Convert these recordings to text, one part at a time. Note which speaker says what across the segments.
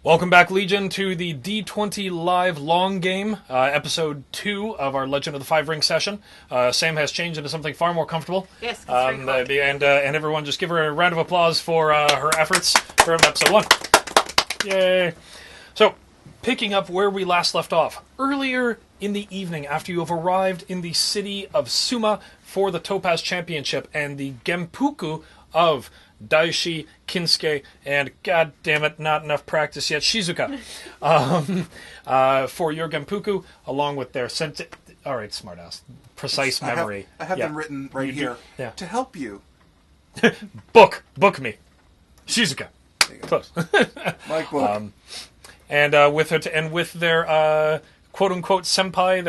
Speaker 1: Welcome back, Legion, to the D20 live long game, episode 2 of our Legend of the Five Ring session. Sam has changed into something far more comfortable.
Speaker 2: Yes, that's very cool.
Speaker 1: And everyone just give her a round of applause for her efforts for episode 1. Yay! So, picking up where we last left off, earlier in the evening after you have arrived in the city of Suma for the Topaz Championship and the Genpuku of Daishi, Kinsuke, and goddammit, not enough practice yet, Shizuka. For your Genpuku, along with their alright, smartass. Precise memory.
Speaker 3: I have them written right here.
Speaker 1: Yeah.
Speaker 3: To help you.
Speaker 1: Book me. Shizuka. Close.
Speaker 3: Mike book.
Speaker 1: With their quote unquote senpai,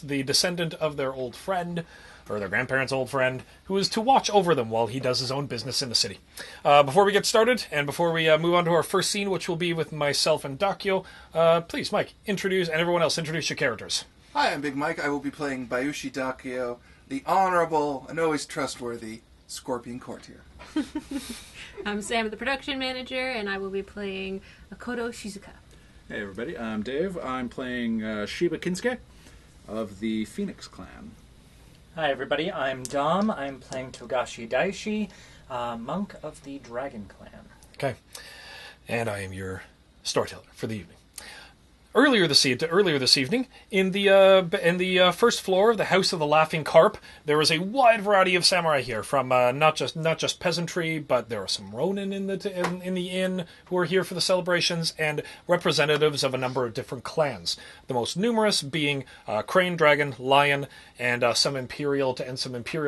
Speaker 1: the descendant of their old friend, or their grandparents' old friend, who is to watch over them while he does his own business in the city. Before we get started, and before we move on to our first scene, which will be with myself and Dakio, please, Mike, introduce your characters.
Speaker 3: Hi, I'm Big Mike. I will be playing Bayushi Dakio, the honorable and always trustworthy Scorpion Courtier.
Speaker 2: I'm Sam, the production manager, and I will be playing Akodo Shizuka.
Speaker 4: Hey everybody, I'm Dave. I'm playing Shiba Kinsuke of the Phoenix Clan.
Speaker 5: Hi everybody, I'm Dom. I'm playing Togashi Daishi, monk of the Dragon Clan.
Speaker 1: Okay. And I am your storyteller for the evening. Earlier this evening, in the first floor of the House of the Laughing Carp, there was a wide variety of samurai here, from not just peasantry, but there are some ronin in the inn who are here for the celebrations, and representatives of a number of different clans. The most numerous being Crane, Dragon, Lion, and some imperial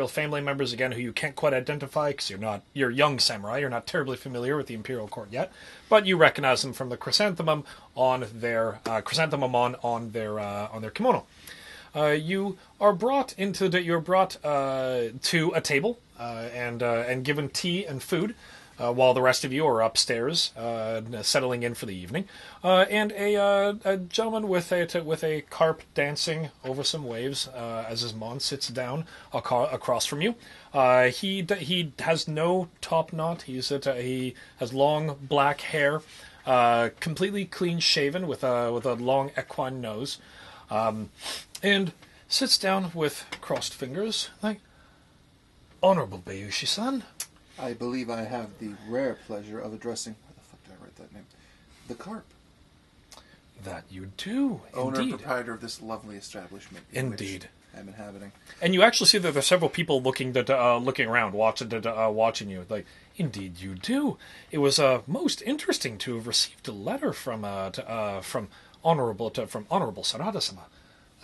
Speaker 1: family members again who you can't quite identify because you're young samurai. You're not terribly familiar with the imperial court yet, but you recognize them from the chrysanthemum on their kimono. You are brought to a table and given tea and food, while the rest of you are upstairs settling in for the evening. And a gentleman with a carp dancing over some waves as his mon sits down across from you. He has no top knot. He has long black hair. Completely clean shaven with a long equine nose, and sits down with crossed fingers, like, Honorable Bayushi-san.
Speaker 3: I believe I have the rare pleasure of addressing... Why the fuck did I write that name? The Carp.
Speaker 1: That you do,
Speaker 3: Owner and
Speaker 1: indeed.
Speaker 3: proprietor of this lovely establishment.
Speaker 1: Indeed.
Speaker 3: Which I'm inhabiting.
Speaker 1: And you actually see that there are several people looking around, watching you. Like, indeed, you do. It was most interesting to have received a letter from Honorable Sarada-sama.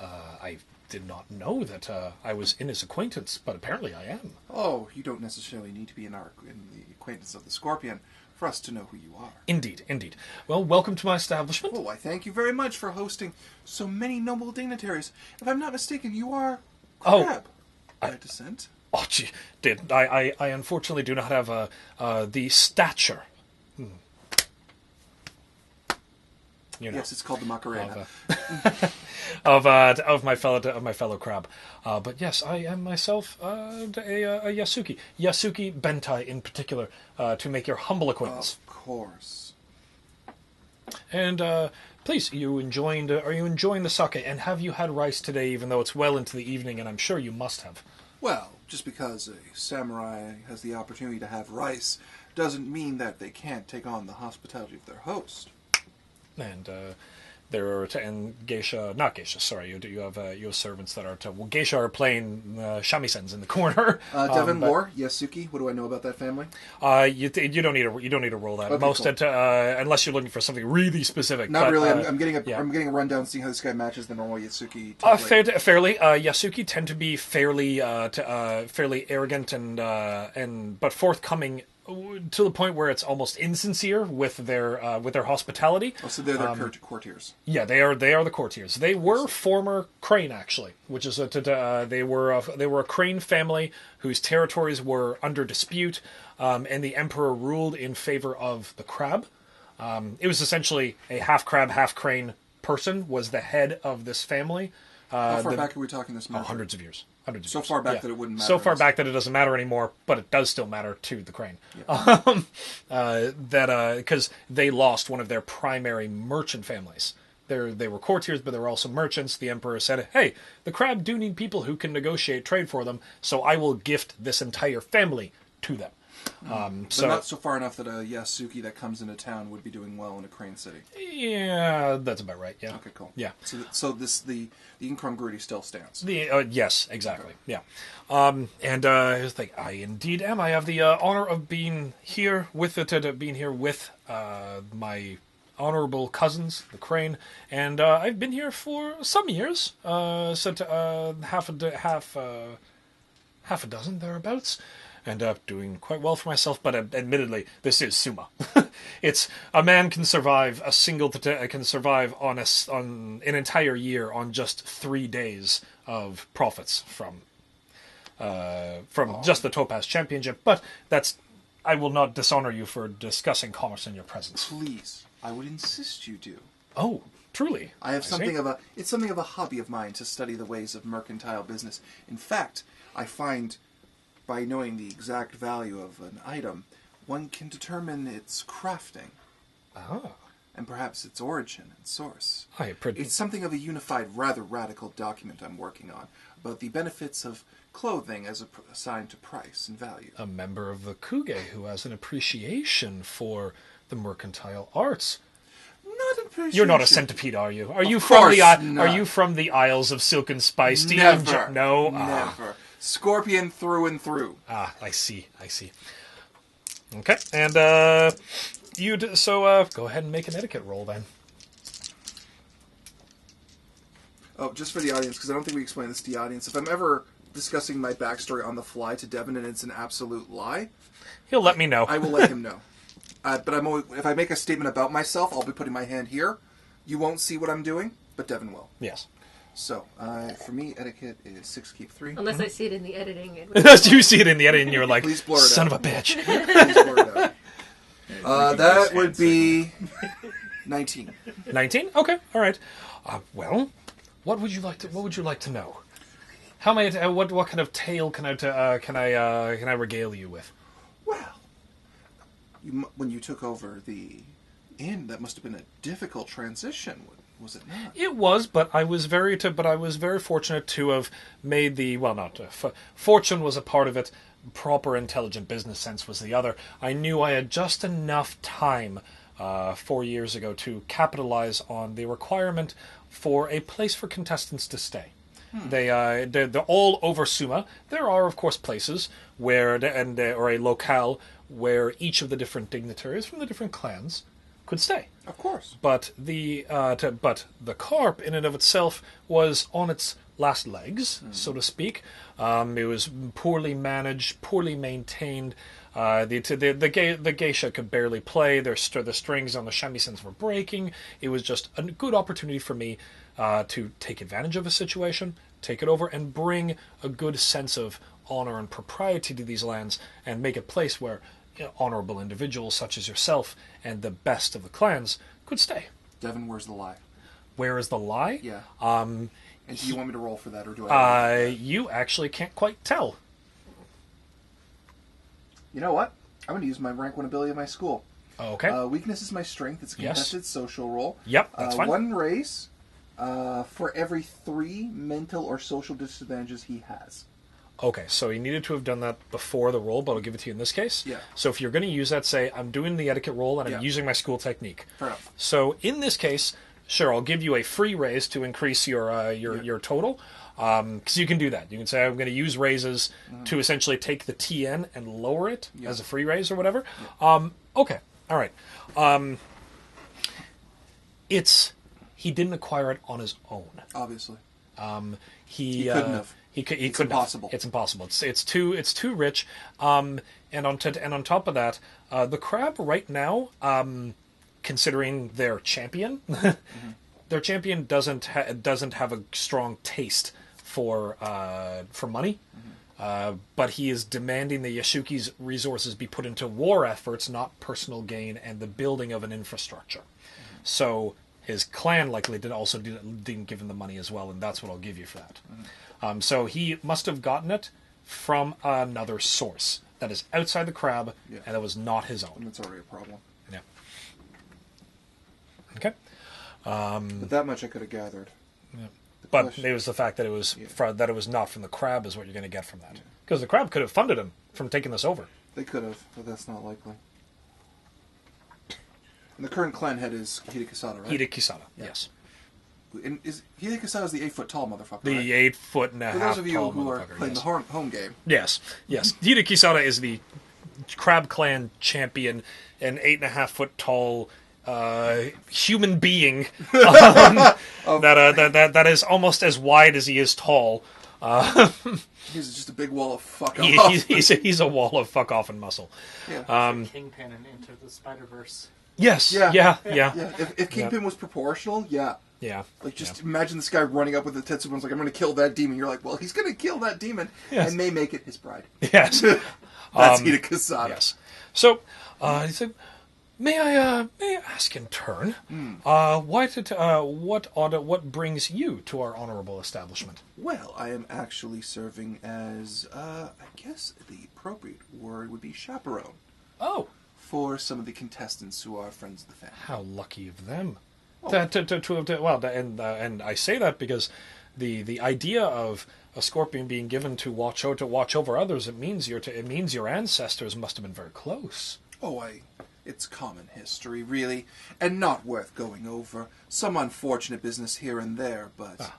Speaker 1: I did not know that I was in his acquaintance, but apparently I am.
Speaker 3: Oh, you don't necessarily need to be in the acquaintance of the Scorpion for us to know who you are.
Speaker 1: Indeed, indeed. Well, welcome to my establishment.
Speaker 3: Oh, I thank you very much for hosting so many noble dignitaries. If I'm not mistaken, you are Crab by descent.
Speaker 1: Oh, gee, I unfortunately do not have the stature.
Speaker 3: Yes, it's called the Macarena.
Speaker 1: Of my fellow crab, but yes, I am myself a Yasuki Bentai in particular, to make your humble acquaintance.
Speaker 3: Of course.
Speaker 1: And please, are you enjoying the sake? And have you had rice today? Even though it's well into the evening, and I'm sure you must have.
Speaker 3: Well, just because a samurai has the opportunity to have rice doesn't mean that they can't take on the hospitality of their host.
Speaker 1: And there are geisha, not geisha. Sorry, you have servants that are geisha are playing shamisen in the corner.
Speaker 3: Devon Lore, Yasuki. What do I know about that family?
Speaker 1: You don't need to roll that.
Speaker 3: Okay, cool.
Speaker 1: Unless you're looking for something really specific.
Speaker 3: Not
Speaker 1: but,
Speaker 3: really. I'm getting a rundown, seeing how this guy matches the normal Yasuki.
Speaker 1: Fairly. Yasuki tend to be fairly arrogant but forthcoming, to the point where it's almost insincere with their hospitality.
Speaker 3: Oh, so they're their courtiers.
Speaker 1: Yeah, they are the courtiers. They were former Crane, actually, which is they were a Crane family whose territories were under dispute, and the emperor ruled in favor of the crab. It was essentially a half crab, half crane person was the head of this family
Speaker 3: How far back are we talking this merger?
Speaker 1: Hundreds of years. Hundreds of
Speaker 3: So
Speaker 1: years.
Speaker 3: far back that it wouldn't matter.
Speaker 1: So far back that it doesn't matter anymore, but it does still matter to the Crane. Because they lost one of their primary merchant families. They were courtiers, but they were also merchants. The emperor said, hey, the Crab do need people who can negotiate trade for them, so I will gift this entire family to them.
Speaker 3: But not so far enough that a Yasuki that comes into town would be doing well in a Crane City.
Speaker 1: Yeah, that's about right, yeah.
Speaker 3: Okay, cool.
Speaker 1: Yeah.
Speaker 3: So the incongruity still stands.
Speaker 1: Yes, exactly. Okay. Yeah. I was like, I indeed am. I have the honor of being here with my honorable cousins, the Crane, and I've been here for some years, half a dozen thereabouts, and doing quite well for myself. But admittedly, this is Suma. It's a man can survive on an entire year on just 3 days of profits from just the Topaz Championship. But I will not dishonor you for discussing commerce in your presence.
Speaker 3: Please, I would insist you do.
Speaker 1: Oh, truly?
Speaker 3: I have something of a hobby of mine to study the ways of mercantile business. In fact, I find by knowing the exact value of an item, one can determine its crafting.
Speaker 1: Ah.
Speaker 3: And perhaps its origin and source.
Speaker 1: It's
Speaker 3: something of a unified, rather radical document I'm working on about the benefits of clothing as assigned to price and value.
Speaker 1: A member of the Kuge who has an appreciation for the mercantile arts.
Speaker 3: Not appreciation.
Speaker 1: You're not a centipede, are you? Are you from the Isles of Silk and Spice?
Speaker 3: Never.
Speaker 1: No.
Speaker 3: Never. Scorpion through and through.
Speaker 1: Ah, I see. Okay, and go ahead and make an etiquette roll then.
Speaker 3: Oh, just for the audience, because I don't think we explained this to the audience. If I'm ever discussing my backstory on the fly to Devin and it's an absolute lie,
Speaker 1: he'll let me know.
Speaker 3: I will let him know. But if I make a statement about myself, I'll be putting my hand here. You won't see what I'm doing, but Devin will.
Speaker 1: Yes.
Speaker 3: So, for me, etiquette is 6, keep 3.
Speaker 2: Unless I see it in the editing.
Speaker 1: You see it in the editing, and you're like,
Speaker 3: please blur it
Speaker 1: son
Speaker 3: out.
Speaker 1: of a bitch.
Speaker 3: Please blur it out. That would be 19.
Speaker 1: 19? Okay, all right. Well, what would you like to know? How may what kind of tale can I regale you with?
Speaker 3: Well, when you took over the inn, that must have been a difficult transition, was it not?
Speaker 1: It was, but I was very fortunate to have made fortune was a part of it. Proper, intelligent business sense was the other. I knew I had just enough time 4 years ago to capitalize on the requirement for a place for contestants to stay. They're all over Suma. There are, of course, places or a locale where each of the different dignitaries from the different clans could stay.
Speaker 3: Of course.
Speaker 1: But the Carp in and of itself was on its last legs, so to speak. It was poorly managed, poorly maintained. The geisha could barely play. The strings on the shamisen were breaking. It was just a good opportunity for me to take advantage of a situation, take it over, and bring a good sense of honor and propriety to these lands, and make a place where honorable individuals such as yourself and the best of the clans could stay.
Speaker 3: Devin, where's the lie?
Speaker 1: Where is the lie?
Speaker 3: Yeah. And do you want me to roll for that, or do I?
Speaker 1: You actually can't quite tell.
Speaker 3: You know what? I'm going to use my rank 1 ability of my school.
Speaker 1: Okay.
Speaker 3: Weakness is my strength. It's a contested social roll.
Speaker 1: Yep, that's fine.
Speaker 3: 1 raise for every 3 mental or social disadvantages he has.
Speaker 1: Okay, so you needed to have done that before the roll, but I'll give it to you in this case.
Speaker 3: Yeah.
Speaker 1: So if you're going to use that, say, I'm doing the etiquette roll and I'm using my school technique.
Speaker 3: Fair enough.
Speaker 1: So in this case, sure, I'll give you a free raise to increase your total. Because you can do that. You can say, I'm going to use raises to essentially take the TN and lower it as a free raise or whatever.
Speaker 3: Yeah.
Speaker 1: Okay, all right. He didn't acquire it on his own.
Speaker 3: Obviously.
Speaker 1: He
Speaker 3: couldn't have.
Speaker 1: It's
Speaker 3: impossible.
Speaker 1: It's impossible. It's too rich. And on top of that, the Crab right now, considering their champion, their champion doesn't have a strong taste for money. But he is demanding the Yashuki's resources be put into war efforts, not personal gain and the building of an infrastructure. So his clan likely didn't give him the money as well, and that's what I'll give you for that. So he must have gotten it from another source that is outside the crab, and that was not his own.
Speaker 3: And that's already a problem.
Speaker 1: Yeah. Okay.
Speaker 3: But that much I could have gathered.
Speaker 1: Yeah. But it was the fact that it was that it was not from the crab is what you're going to get from that. Because the crab could have funded him from taking this over.
Speaker 3: They could have, but that's not likely. And the current clan head is Hida Kisada, right?
Speaker 1: Hida Kisada, yes.
Speaker 3: And Hida Kisada is the 8-foot-tall motherfucker,
Speaker 1: The
Speaker 3: right?
Speaker 1: 8.5
Speaker 3: For those of you
Speaker 1: tall
Speaker 3: who are
Speaker 1: motherfucker,
Speaker 3: playing
Speaker 1: yes.
Speaker 3: the home game.
Speaker 1: Yes, yes. Hida Kisada is the Crab Clan champion, an 8.5 foot tall human being that is almost as wide as he is tall.
Speaker 3: He's just a big wall of fuck off.
Speaker 1: He's a wall of fuck off and muscle.
Speaker 3: Yeah.
Speaker 5: Kingpin and Into the Spider-Verse.
Speaker 1: Yes.
Speaker 3: Yeah.
Speaker 1: Yeah.
Speaker 3: If Kingpin was proportional, yeah.
Speaker 1: Yeah.
Speaker 3: Like, just imagine this guy running up with the Tetsubo's like, I'm going to kill that demon. You're like, well, he's going to kill that demon and may make it his bride.
Speaker 1: Yes.
Speaker 3: That's Hida Kisada.
Speaker 1: Yes. So, he said, may I ask in turn, what brings you to our honorable establishment?
Speaker 3: Well, I am actually serving as, I guess the appropriate word would be chaperone
Speaker 1: Oh,
Speaker 3: for some of the contestants who are friends of the family.
Speaker 1: how lucky of them.
Speaker 3: Oh.
Speaker 1: And I say that because the idea of a scorpion being given to watch over others, it means your ancestors must have been very close.
Speaker 3: Oh, it's common history, really, and not worth going over. Some unfortunate business here and there, but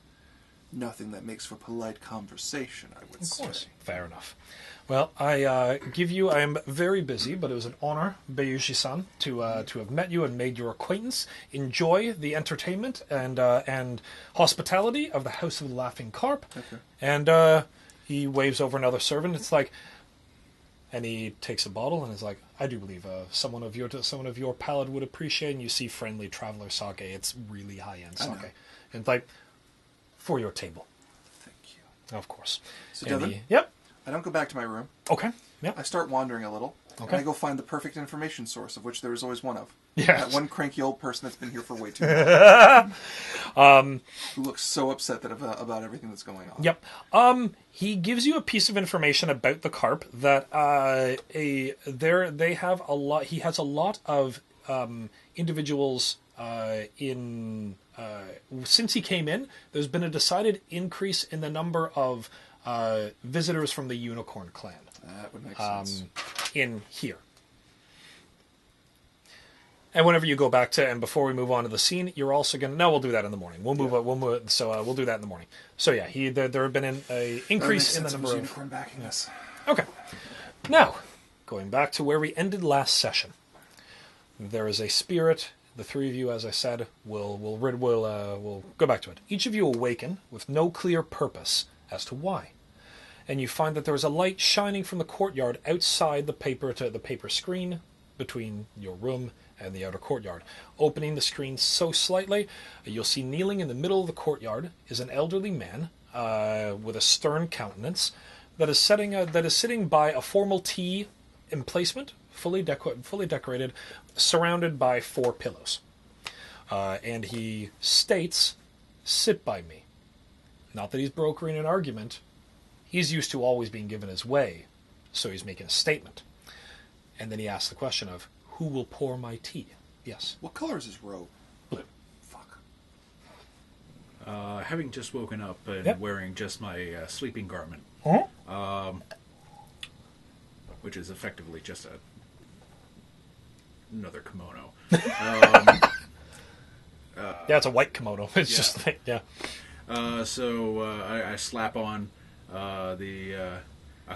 Speaker 3: nothing that makes for polite conversation, I would say.
Speaker 1: Of course, fair enough. Well, I am very busy, but it was an honor, Bayushi-san, to have met you and made your acquaintance. Enjoy the entertainment and hospitality of the House of the Laughing Carp.
Speaker 3: Okay.
Speaker 1: And he waves over another servant. It's like, and he takes a bottle and is like, I do believe someone of your palate would appreciate. And you see friendly traveler sake. It's really high-end
Speaker 3: I know.
Speaker 1: sake. And it's like, for your table.
Speaker 3: Thank you.
Speaker 1: Of course.
Speaker 3: So,
Speaker 1: And
Speaker 3: Devin?
Speaker 1: Yep.
Speaker 3: I don't go back to my room.
Speaker 1: Okay. Yeah.
Speaker 3: I start wandering a little.
Speaker 1: Okay.
Speaker 3: And I go find the perfect information source, of which there is always one of.
Speaker 1: Yes.
Speaker 3: That one cranky old person that's been here for way too long. Who looks so upset about everything that's going on.
Speaker 1: Yep. He gives you a piece of information about the carp that they have a lot. He has a lot of individuals since he came in. There's been a decided increase in the number of visitors from the Unicorn Clan.
Speaker 3: That would make sense.
Speaker 1: In here. And whenever you go back to, and before we move on to the scene, you're also going to, no, we'll do that in the morning. We'll do that in the morning. So yeah, there have been an increase in the number of...
Speaker 3: Unicorn backing this.
Speaker 1: Okay. Now, going back to where we ended last session. There is a spirit. The three of you, as I said, will go back to it. Each of you awaken with no clear purpose as to why. And you find that there is a light shining from the courtyard outside the paper screen between your room and the outer courtyard. Opening the screen so slightly, you'll see kneeling in the middle of the courtyard is an elderly man with a stern countenance that is sitting by a formal tea emplacement, fully decorated, surrounded by 4 pillows. And he states, "Sit by me." Not that he's brokering an argument. He's used to always being given his way, so he's making a statement. And then he asks the question of, who will pour my tea? Yes.
Speaker 3: What color is his robe?
Speaker 1: Blue.
Speaker 3: Fuck.
Speaker 4: Having just woken up and
Speaker 1: Yep.
Speaker 4: wearing just my sleeping garment, which is effectively just another kimono.
Speaker 1: Yeah, it's a white kimono. It's just like, yeah.
Speaker 4: So I slap on a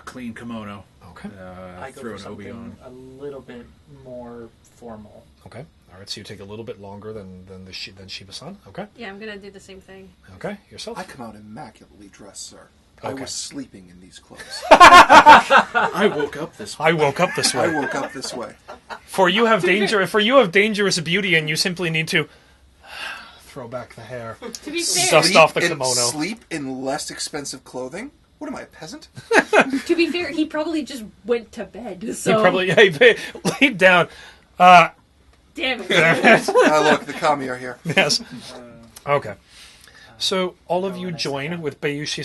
Speaker 4: clean kimono.
Speaker 1: Okay.
Speaker 5: I go
Speaker 4: throw
Speaker 5: for
Speaker 4: an obi on.
Speaker 5: something a little bit more formal.
Speaker 1: Okay. All right, so you take a little bit longer than Shiba-san. Okay.
Speaker 2: Yeah, I'm gonna do the same thing.
Speaker 1: Okay. Yourself?
Speaker 3: I come out immaculately dressed, sir.
Speaker 1: Okay.
Speaker 3: I was sleeping in these clothes.
Speaker 4: I woke up this way.
Speaker 1: I woke up this
Speaker 3: I
Speaker 1: way.
Speaker 3: woke up this way.
Speaker 1: For you have dangerous beauty, and you simply need to throw back the hair.
Speaker 2: To be fair,
Speaker 1: Dust off the
Speaker 3: And
Speaker 1: kimono.
Speaker 3: sleep in less expensive clothing? What am I, a peasant?
Speaker 2: to be fair, he probably just went to bed. So
Speaker 1: You probably laid down.
Speaker 2: Damn it.
Speaker 3: Look, the kami are here.
Speaker 1: Yes. Okay. So all of you
Speaker 5: when I
Speaker 1: join
Speaker 5: sat
Speaker 1: with Bayushi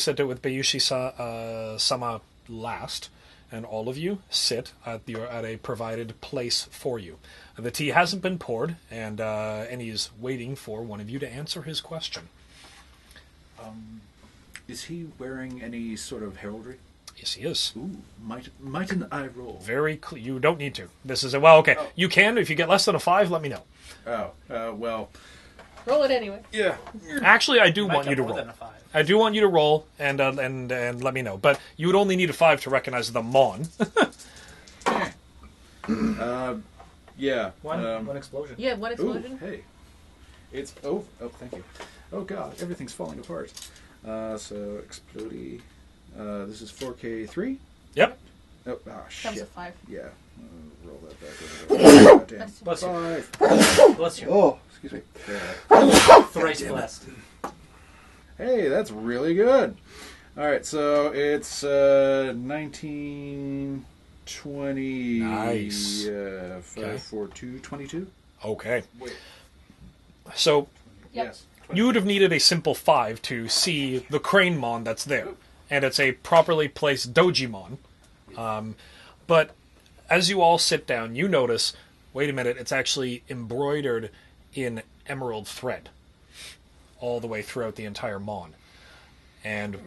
Speaker 1: sama last, and all of you sit at a provided place for you. The tea hasn't been poured, and he's waiting for one of you to answer his question.
Speaker 4: Is he wearing any sort of heraldry?
Speaker 1: Yes, he is.
Speaker 4: Ooh, mightn't I roll?
Speaker 1: You don't need to. This is okay. Oh. You can if you get less than a 5. Let me know.
Speaker 4: Well.
Speaker 2: Roll it anyway.
Speaker 4: Yeah.
Speaker 1: Actually, I do want you to roll.
Speaker 5: Than a 5.
Speaker 1: I do want you to roll and let me know. But you would only need a 5 to recognize the Mon.
Speaker 4: Yeah.
Speaker 5: One explosion.
Speaker 2: Yeah, one explosion.
Speaker 4: Ooh, hey. It's oh, thank you. Oh god, everything's falling apart. So explodey. This is 4K3.
Speaker 1: Yep.
Speaker 4: Oh,
Speaker 2: That was a
Speaker 4: shit.
Speaker 2: 5.
Speaker 4: Yeah. Roll that back. Goddamn.
Speaker 5: Bless you.
Speaker 4: 5.
Speaker 5: Bless you.
Speaker 3: Oh, excuse me.
Speaker 5: Thrice blessed.
Speaker 4: Hey, that's really good. All right, so it's 19, 20,
Speaker 1: Nice.
Speaker 4: 5, 4, 2, 22.
Speaker 1: Okay.
Speaker 4: Wait.
Speaker 1: So
Speaker 2: Yep.
Speaker 4: Yes.
Speaker 1: you would have needed a simple 5 to see the crane mon that's there. And it's a properly placed dojimon. But as you all sit down, you notice, wait a minute, it's actually embroidered in emerald thread all the way throughout the entire mon. And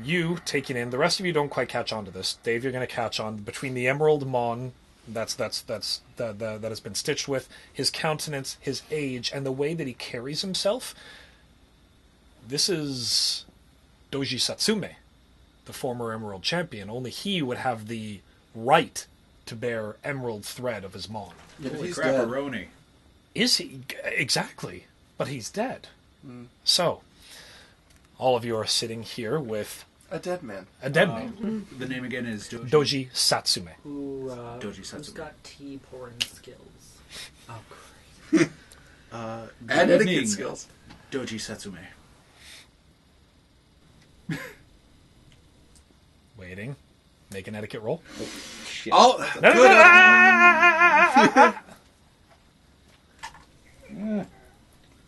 Speaker 1: you taking in, the rest of you don't quite catch on to this. Dave, you're going to catch on between the emerald mon that has been stitched with, his countenance, his age, and the way that he carries himself. This is Doji Satsume, the former Emerald Champion. Only he would have the right to bear emerald thread of his mon.
Speaker 3: Yeah, but
Speaker 4: Holy
Speaker 3: he's dead.
Speaker 4: crapperoni.
Speaker 1: Is he? Exactly. But he's dead. So, all of you are sitting here with
Speaker 3: A dead man.
Speaker 1: a dead man.
Speaker 4: The name again is Doji.
Speaker 1: Doji Satsume.
Speaker 5: Who's
Speaker 4: Satsume.
Speaker 5: got tea pouring skills? Oh,
Speaker 4: Good
Speaker 3: And
Speaker 4: evening,
Speaker 3: etiquette skills.
Speaker 4: Doji Satsume.
Speaker 1: Waiting. Make an etiquette roll.
Speaker 4: Shit.
Speaker 3: Oh,
Speaker 1: No,
Speaker 3: good.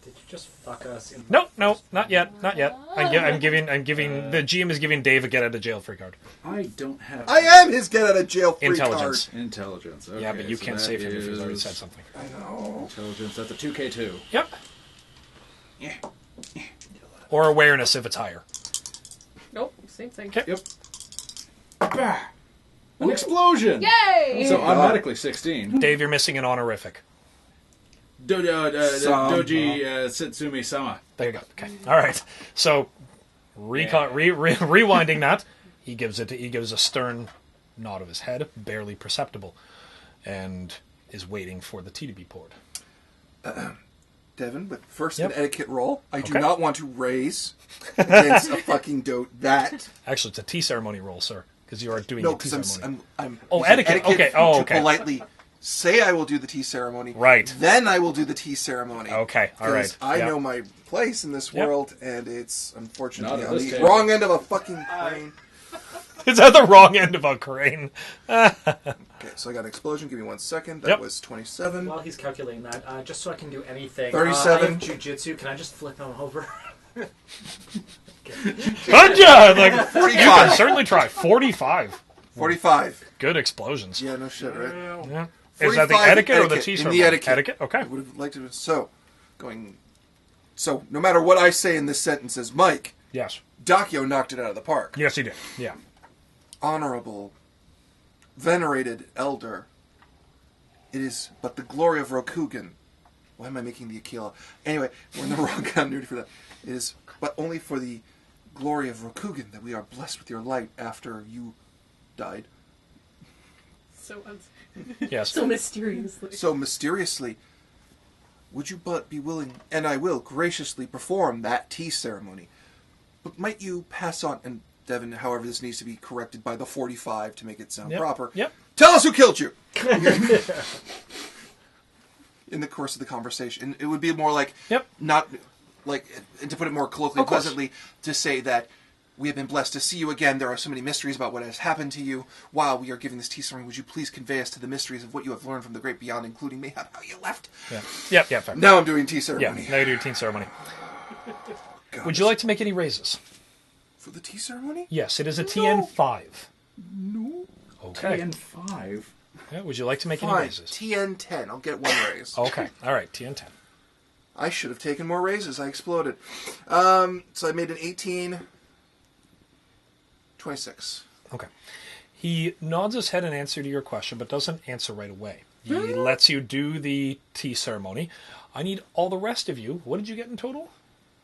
Speaker 5: Did you just fuck us? In
Speaker 1: No, not yet. I'm giving. The GM is giving Dave a get out of jail free card.
Speaker 4: I don't have.
Speaker 3: I am his get out of jail free
Speaker 1: Intelligence.
Speaker 3: card.
Speaker 4: Intelligence. Okay,
Speaker 1: Yeah, but you
Speaker 4: so
Speaker 1: can't
Speaker 4: that
Speaker 1: save him if he's already
Speaker 4: is
Speaker 1: said something.
Speaker 3: I know.
Speaker 4: Intelligence. That's a 2K2.
Speaker 1: Yep.
Speaker 4: Yeah.
Speaker 1: Or awareness if it's higher.
Speaker 2: Nope, same thing.
Speaker 1: Okay.
Speaker 4: Yep. Bah! An explosion.
Speaker 2: Yay!
Speaker 4: So automatically 16.
Speaker 1: Dave, you're missing an honorific.
Speaker 4: Doji Satsumi Sama.
Speaker 1: There you go. Okay. All right. So, rewinding that, he gives a stern nod of his head, barely perceptible, and is waiting for the tea to be poured.
Speaker 3: Devin, with first
Speaker 1: Yep.
Speaker 3: an etiquette roll, I do
Speaker 1: Okay.
Speaker 3: not want to raise against a fucking that.
Speaker 1: Actually, it's a tea ceremony roll, sir, because you are doing
Speaker 3: No,
Speaker 1: a tea
Speaker 3: because
Speaker 1: ceremony.
Speaker 3: I'm
Speaker 1: Oh,
Speaker 3: using
Speaker 1: etiquette. Okay. Oh,
Speaker 3: to
Speaker 1: okay.
Speaker 3: politely say I will do the tea ceremony.
Speaker 1: Right.
Speaker 3: Then I will do the tea ceremony.
Speaker 1: Okay, all right.
Speaker 3: 'Cause I
Speaker 1: Yep.
Speaker 3: know my place in this
Speaker 1: Yep.
Speaker 3: world, and it's unfortunately
Speaker 4: Not at
Speaker 3: on
Speaker 4: this
Speaker 3: the
Speaker 4: table.
Speaker 3: wrong end of a fucking plane.
Speaker 1: It's at the wrong end of a crane.
Speaker 3: Okay, so I got an explosion. Give me 1 second. That
Speaker 1: Yep.
Speaker 3: was 27.
Speaker 5: While he's calculating that, just so I can do anything.
Speaker 3: 37.
Speaker 5: I have jujitsu. Can I just flip him over?
Speaker 1: Gotcha! Like, you can
Speaker 3: 45.
Speaker 1: certainly try. 45.
Speaker 3: 45.
Speaker 1: Good explosions.
Speaker 3: Yeah, no shit, right?
Speaker 1: Yeah. Is that the
Speaker 3: 45
Speaker 1: etiquette or the
Speaker 3: etiquette,
Speaker 1: tea
Speaker 3: in
Speaker 1: ceremony?
Speaker 3: the etiquette.
Speaker 1: Etiquette? Okay.
Speaker 3: I would have liked to. So, no matter what I say in this sentence as Mike,
Speaker 1: Yes.
Speaker 3: Dakio knocked it out of the park.
Speaker 1: Yes, he did. Yeah.
Speaker 3: Honorable, venerated elder, it is but the glory of Rokugan. Why am I making the Aquila? Anyway, we're in the wrong continuity for that. It is but only for the glory of Rokugan that we are blessed with your light after you died.
Speaker 1: Yes.
Speaker 2: So mysteriously.
Speaker 3: So mysteriously, would you but be willing, and I will graciously perform that tea ceremony, but might you pass on, and Devin, however this needs to be corrected by the 45 to make it sound
Speaker 1: Yep.
Speaker 3: proper.
Speaker 1: Yep.
Speaker 3: Tell us who killed you! In the course of the conversation. It would be more like,
Speaker 1: Yep.
Speaker 3: not like, and to put it more colloquially,
Speaker 1: Of course.
Speaker 3: pleasantly, to say that We have been blessed to see you again. There are so many mysteries about what has happened to you. While we are giving this tea ceremony, would you please convey us to the mysteries of what you have learned from the great beyond, including mayhap how you left?
Speaker 1: Yeah, fair.
Speaker 3: Now I'm doing tea ceremony.
Speaker 1: Yeah, now you do tea ceremony.
Speaker 3: God,
Speaker 1: Would you like to make any raises?
Speaker 3: for the tea ceremony?
Speaker 1: Yes, it is a TN5.
Speaker 3: No.
Speaker 1: Okay.
Speaker 4: TN5.
Speaker 1: Yeah, would you like to make any
Speaker 3: Fine.
Speaker 1: raises?
Speaker 3: TN10. I'll get one raise.
Speaker 1: Okay. All right, TN10.
Speaker 3: I should have taken more raises. I exploded. So I made an 18. 26.
Speaker 1: Okay. He nods his head in answer to your question, but doesn't answer right away. He lets you do the tea ceremony. I need all the rest of you. What did you get in total?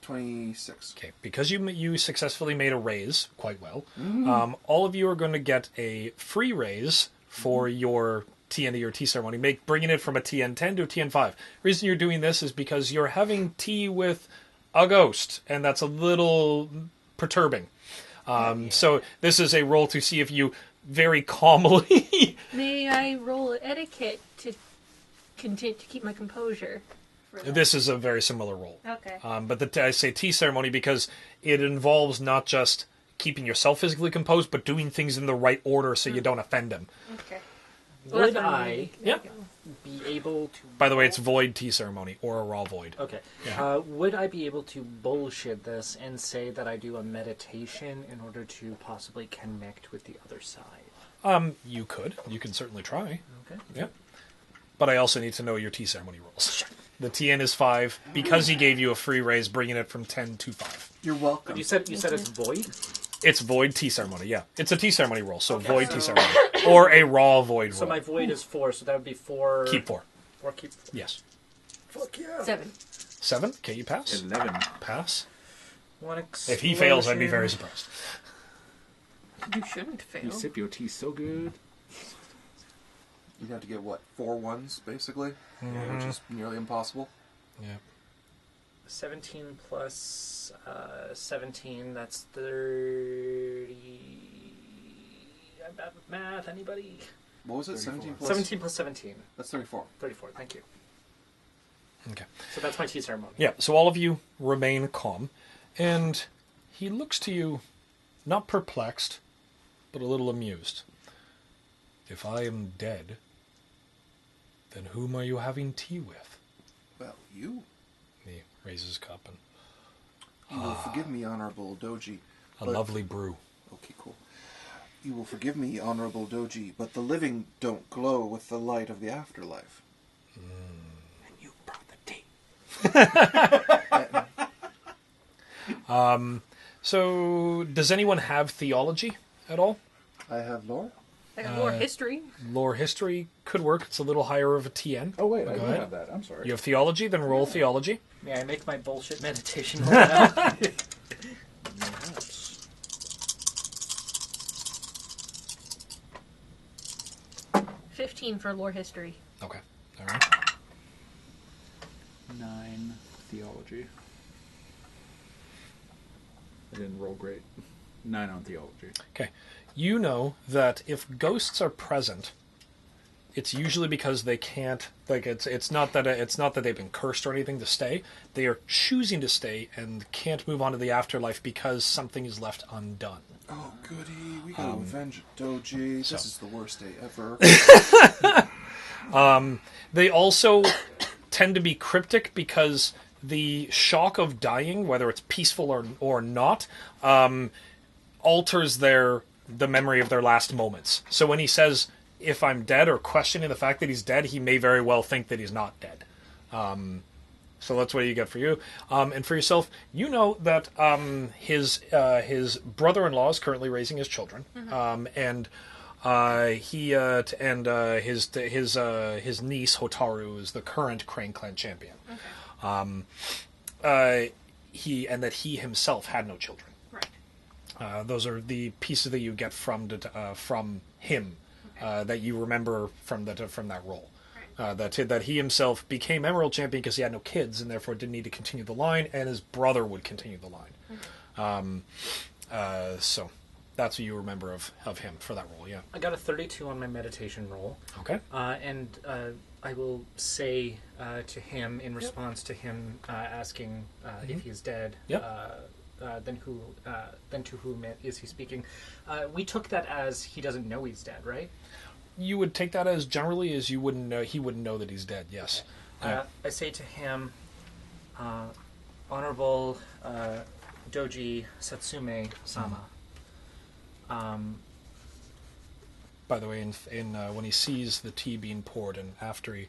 Speaker 3: 26.
Speaker 1: Okay, because you successfully made a raise quite well, all of you are going to get a free raise for your end of your tea ceremony, bringing it from a TN10 to a TN5. Reason you're doing this is because you're having tea with a ghost, and that's a little perturbing. So this is a roll to see if you very calmly...
Speaker 2: May I roll etiquette to continue to keep my composure?
Speaker 1: This is a very similar roll.
Speaker 2: Okay.
Speaker 1: But I say tea ceremony because it involves not just keeping yourself physically composed, but doing things in the right order so you don't offend him.
Speaker 2: Okay.
Speaker 5: Would I
Speaker 1: Yeah.
Speaker 5: be able to...
Speaker 1: By the way, it's void tea ceremony, or a raw void.
Speaker 5: Okay.
Speaker 1: Yeah.
Speaker 5: Would I be able to bullshit this and say that I do a meditation in order to possibly connect with the other side?
Speaker 1: You could. You can certainly try.
Speaker 5: Okay.
Speaker 1: Yeah. But I also need to know your tea ceremony rolls. The TN is 5. Because he gave you a free raise, bringing it from 10 to 5.
Speaker 3: You're welcome.
Speaker 5: You said it's void?
Speaker 1: It's void tea ceremony, yeah. It's a tea ceremony roll, so void tea ceremony. Or a raw void roll.
Speaker 5: So my void is 4, so that would be 4...
Speaker 1: Keep 4.
Speaker 5: 4, keep 4.
Speaker 1: Yes.
Speaker 4: Fuck yeah.
Speaker 2: 7.
Speaker 1: 7? Okay, you pass.
Speaker 4: 11.
Speaker 1: Pass.
Speaker 5: One
Speaker 1: If he fails, I'd be very surprised.
Speaker 2: You shouldn't fail.
Speaker 4: You sip your tea so good.
Speaker 3: You'd have to get, what, 4 ones, basically? Which is nearly impossible.
Speaker 1: Yeah.
Speaker 5: 17 plus 17, that's 30... I'm bad with math, anybody?
Speaker 3: What was it? 17 plus...
Speaker 5: 17 plus 17.
Speaker 3: That's 34.
Speaker 5: 34, thank you.
Speaker 1: Okay.
Speaker 5: So that's my tea ceremony.
Speaker 1: Yeah, so all of you remain calm, and he looks to you, not perplexed, but a little amused. If I am dead, then whom are you having tea with?
Speaker 3: Well, you.
Speaker 1: He raises his cup and
Speaker 3: You will forgive me, Honorable Doji.
Speaker 1: a
Speaker 3: but-
Speaker 1: lovely brew.
Speaker 3: Okay, cool. You will forgive me, Honorable Doji, but the living don't glow with the light of the afterlife.
Speaker 5: And you brought the tea.
Speaker 1: So, does anyone have theology at all?
Speaker 3: I have lore.
Speaker 2: I got more history.
Speaker 1: Lore history could work. It's a little higher of a TN.
Speaker 4: Oh, wait, I
Speaker 1: Go
Speaker 4: do
Speaker 1: ahead.
Speaker 4: have that. I'm sorry.
Speaker 1: You have theology, then roll theology.
Speaker 5: May I make my bullshit meditation roll now?
Speaker 4: Perhaps.
Speaker 2: 15 for lore history.
Speaker 1: Okay. All right.
Speaker 4: 9 theology. I didn't roll great. 9 on theology.
Speaker 1: Okay. You know that if ghosts are present, it's usually because they can't. Like it's not that they've been cursed or anything to stay. They are choosing to stay and can't move on to the afterlife because something is left undone.
Speaker 3: Oh, goody. We gotta avenge Doji. This is the worst day ever.
Speaker 1: They also tend to be cryptic because the shock of dying, whether it's peaceful or not, alters the memory of their last moments. So when he says, if I'm dead, or questioning the fact that he's dead, he may very well think that he's not dead. So that's what you get for you. And for yourself, you know that his brother-in-law is currently raising his children, and his niece Hotaru is the current Crane Clan champion.
Speaker 2: Okay.
Speaker 1: He himself had no children.
Speaker 2: Right.
Speaker 1: Those are the pieces that you get from him that you remember from that role. That he himself became Emerald Champion because he had no kids and therefore didn't need to continue the line, and his brother would continue the line. So that's what you remember of him for that role, yeah.
Speaker 5: I got a 32 on my meditation roll.
Speaker 1: Okay.
Speaker 5: And I will say to him, in response to him asking if he's dead,
Speaker 1: Yep.
Speaker 5: to whom is he speaking? We took that as he doesn't know he's dead, right?
Speaker 1: You would take that as generally as you wouldn't know. He wouldn't know that he's dead. Yes.
Speaker 5: Okay. I say to him, Honorable Doji Satsume-sama.
Speaker 1: By the way, when he sees the tea being poured, and after he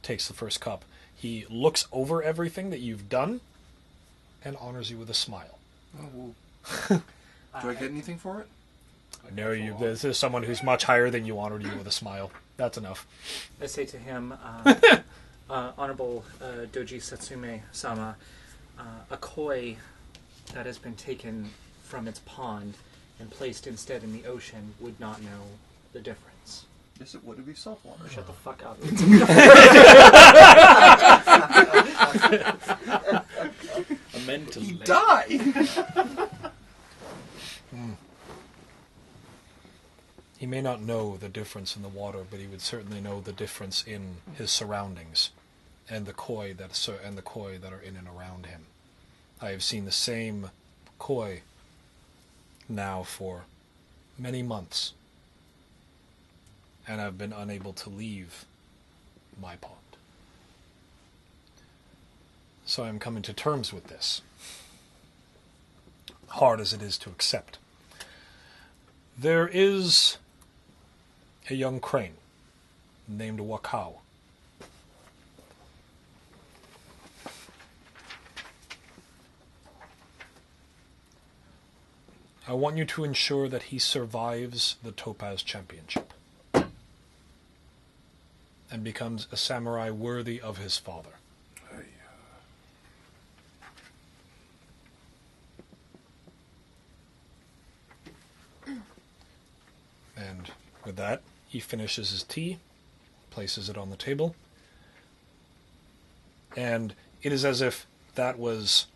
Speaker 1: takes the first cup, he looks over everything that you've done and honors you with a smile.
Speaker 3: Oh, well. Do I get anything for it?
Speaker 1: No, this is someone who's much higher than you honored you with a smile. That's enough.
Speaker 5: I say to him, Honorable Doji Satsume-sama, a koi that has been taken from its pond and placed instead in the ocean would not know the difference.
Speaker 3: Yes, it would be saltwater.
Speaker 5: Shut the fuck up.
Speaker 4: A mental.
Speaker 3: He died!
Speaker 1: He may not know the difference in the water, but he would certainly know the difference in his surroundings and the koi that are in and around him. I have seen the same koi now for many months, and I've been unable to leave my pond. So I'm coming to terms with this, hard as it is to accept. There is a young crane named Wakao. I want you to ensure that he survives the Topaz Championship and becomes a samurai worthy of his father. And with that, he finishes his tea, places it on the table, and it is as if that was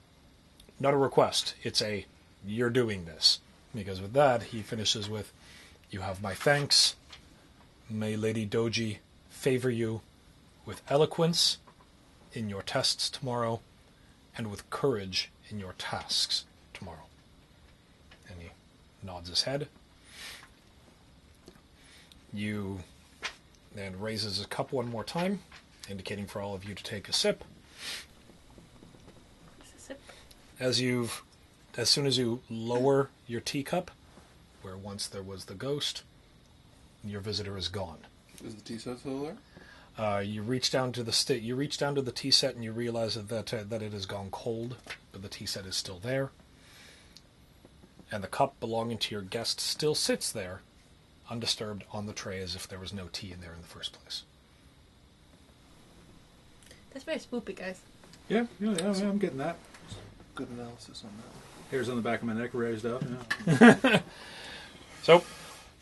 Speaker 1: not a request. It's a, you're doing this. Because with that, he finishes with, you have my thanks. May Lady Doji favor you with eloquence in your tests tomorrow and with courage in your tasks tomorrow. And he nods his head. You then raises his cup one more time, indicating for all of you to take a sip.
Speaker 2: Sip.
Speaker 1: As soon as you lower your teacup, where once there was the ghost, your visitor is gone.
Speaker 3: Is the tea set still there?
Speaker 1: You reach down to the tea set and you realize that it has gone cold, but the tea set is still there. And the cup belonging to your guest still sits there, undisturbed on the tray, as if there was no tea in there in the first place.
Speaker 2: That's very spoopy, guys.
Speaker 4: Yeah, I'm getting that.
Speaker 3: Good analysis on that.
Speaker 4: Hairs on the back of my neck raised up. Yeah.
Speaker 1: So,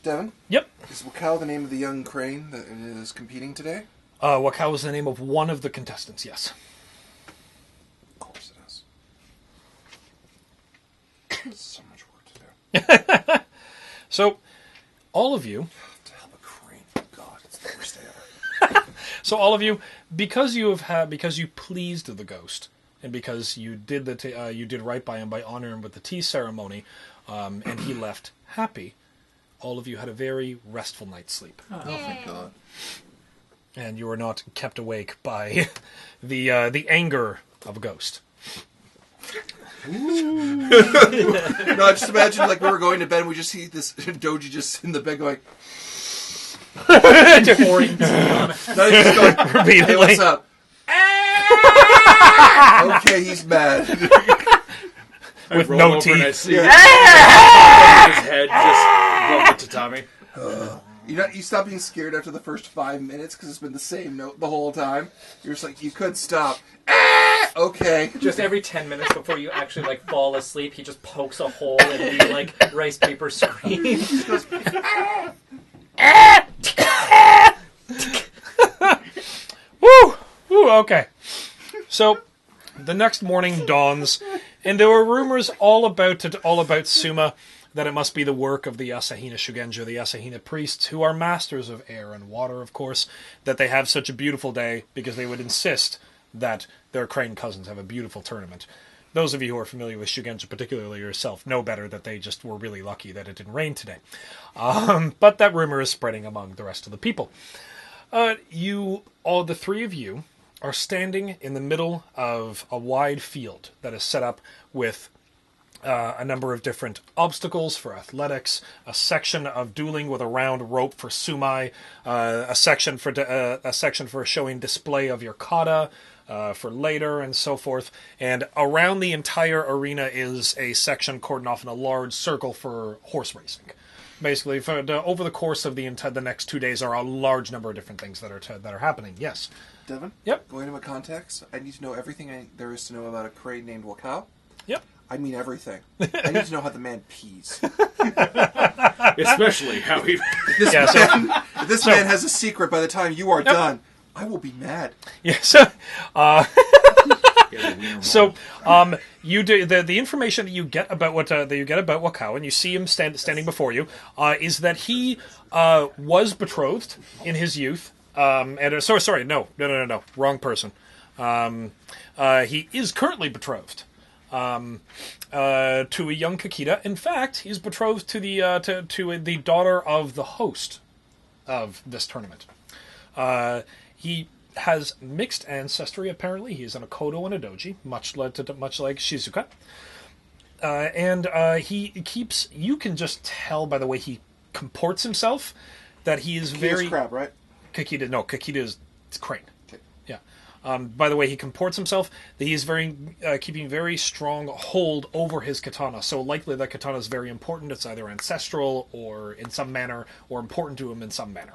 Speaker 3: Devin?
Speaker 1: yep.
Speaker 3: Is Wakao the name of the young crane that is competing today?
Speaker 1: Wakao is the name of one of the contestants, yes.
Speaker 3: Of course it is. So much work to do.
Speaker 1: So, all of you...
Speaker 3: To help a crane. God, it's the worst day ever.
Speaker 1: So all of you, because you pleased the ghost, and because you did you did right by him by honoring him with the tea ceremony, and he left happy, all of you had a very restful night's sleep.
Speaker 3: Oh, thank God.
Speaker 1: And you were not kept awake by the anger of a ghost.
Speaker 3: No, just imagine like we were going to bed and we just see this Doji just in the bed going...
Speaker 5: Pouring tea on it.
Speaker 3: No, he's just going,
Speaker 1: Repeatedly.
Speaker 3: hey, what's up? Okay, he's mad.
Speaker 1: With
Speaker 4: roll
Speaker 1: no
Speaker 4: over and I
Speaker 1: teeth.
Speaker 4: see his head just above the tatami.
Speaker 3: You stop being scared after the first 5 minutes because it's been the same note the whole time. You're just like, you could stop. Okay.
Speaker 5: Just every 10 minutes before you actually like fall asleep, he just pokes a hole in the like rice paper screen.
Speaker 1: Woo! Woo, okay. So, the next morning dawns, and there were rumors all about Suma, that it must be the work of the Asahina Shugenja, the Asahina priests, who are masters of air and water, of course, that they have such a beautiful day, because they would insist that their crane cousins have a beautiful tournament. those of you who are familiar with Shugenja, particularly yourself, know better that they just were really lucky that it didn't rain today. But that rumor is spreading among the rest of the people. All the three of you are standing in the middle of a wide field that is set up with a number of different obstacles for athletics, a section of dueling with a round rope for sumai, a section for showing display of your kata for later, and so forth. And around the entire arena is a section cordoned off in a large circle for horse racing. Basically, over the course of the next 2 days, are a large number of different things that are happening. Yes,
Speaker 3: Devin.
Speaker 1: Yep.
Speaker 3: Going into a context, I need to know everything there is to know about a crane named Wakao.
Speaker 1: Yep.
Speaker 3: I mean everything. I need to know how the man pees.
Speaker 4: Especially how he...
Speaker 3: If this man has a secret by the time you are done, I will be mad.
Speaker 1: Yes. So, you do the information that you get about Wakao, and you see him standing before you, is that he was betrothed in his youth. Sorry, no, wrong person. He is currently betrothed to a young Kakita. In fact, he's betrothed to the daughter of the host of this tournament. He has mixed ancestry, apparently. He's an Akodo and a Doji, much like Shizuka. And he keeps... You can just tell by the way he comports himself that he is very...
Speaker 3: crab, right?
Speaker 1: Kakita is crane.
Speaker 3: Okay.
Speaker 1: Yeah. By the way he comports himself, that he is keeping very strong hold over his katana. So likely that katana is very important. It's either ancestral or in some manner, or important to him in some manner.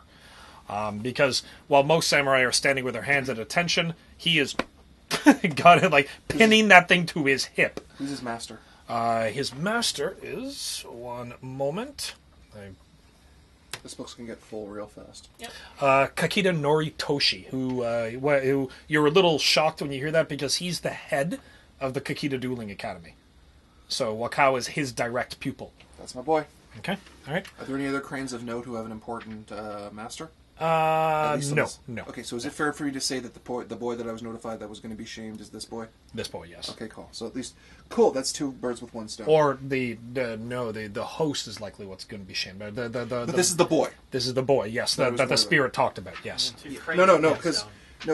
Speaker 1: Because while most samurai are standing with their hands at attention, he is got it like pinning that thing to his hip.
Speaker 3: Who's his master?
Speaker 1: His master is... One moment.
Speaker 3: This book's gonna get full real fast.
Speaker 2: Yep.
Speaker 1: Kakita Noritoshi, who you're a little shocked when you hear that because he's the head of the Kakita Dueling Academy. So Wakao is his direct pupil.
Speaker 3: That's my boy.
Speaker 1: Okay, all right.
Speaker 3: Are there any other cranes of note who have an important master?
Speaker 1: No.
Speaker 3: Okay, so is it fair for you to say that the boy that I was notified that was going to be shamed is this boy?
Speaker 1: This boy, yes.
Speaker 3: Okay, cool. So at least, cool. That's two birds with one stone.
Speaker 1: Or the host is likely what's going to be shamed. But
Speaker 3: this is the boy.
Speaker 1: This is the boy, yes, that the spirit talked about, yes.
Speaker 3: No,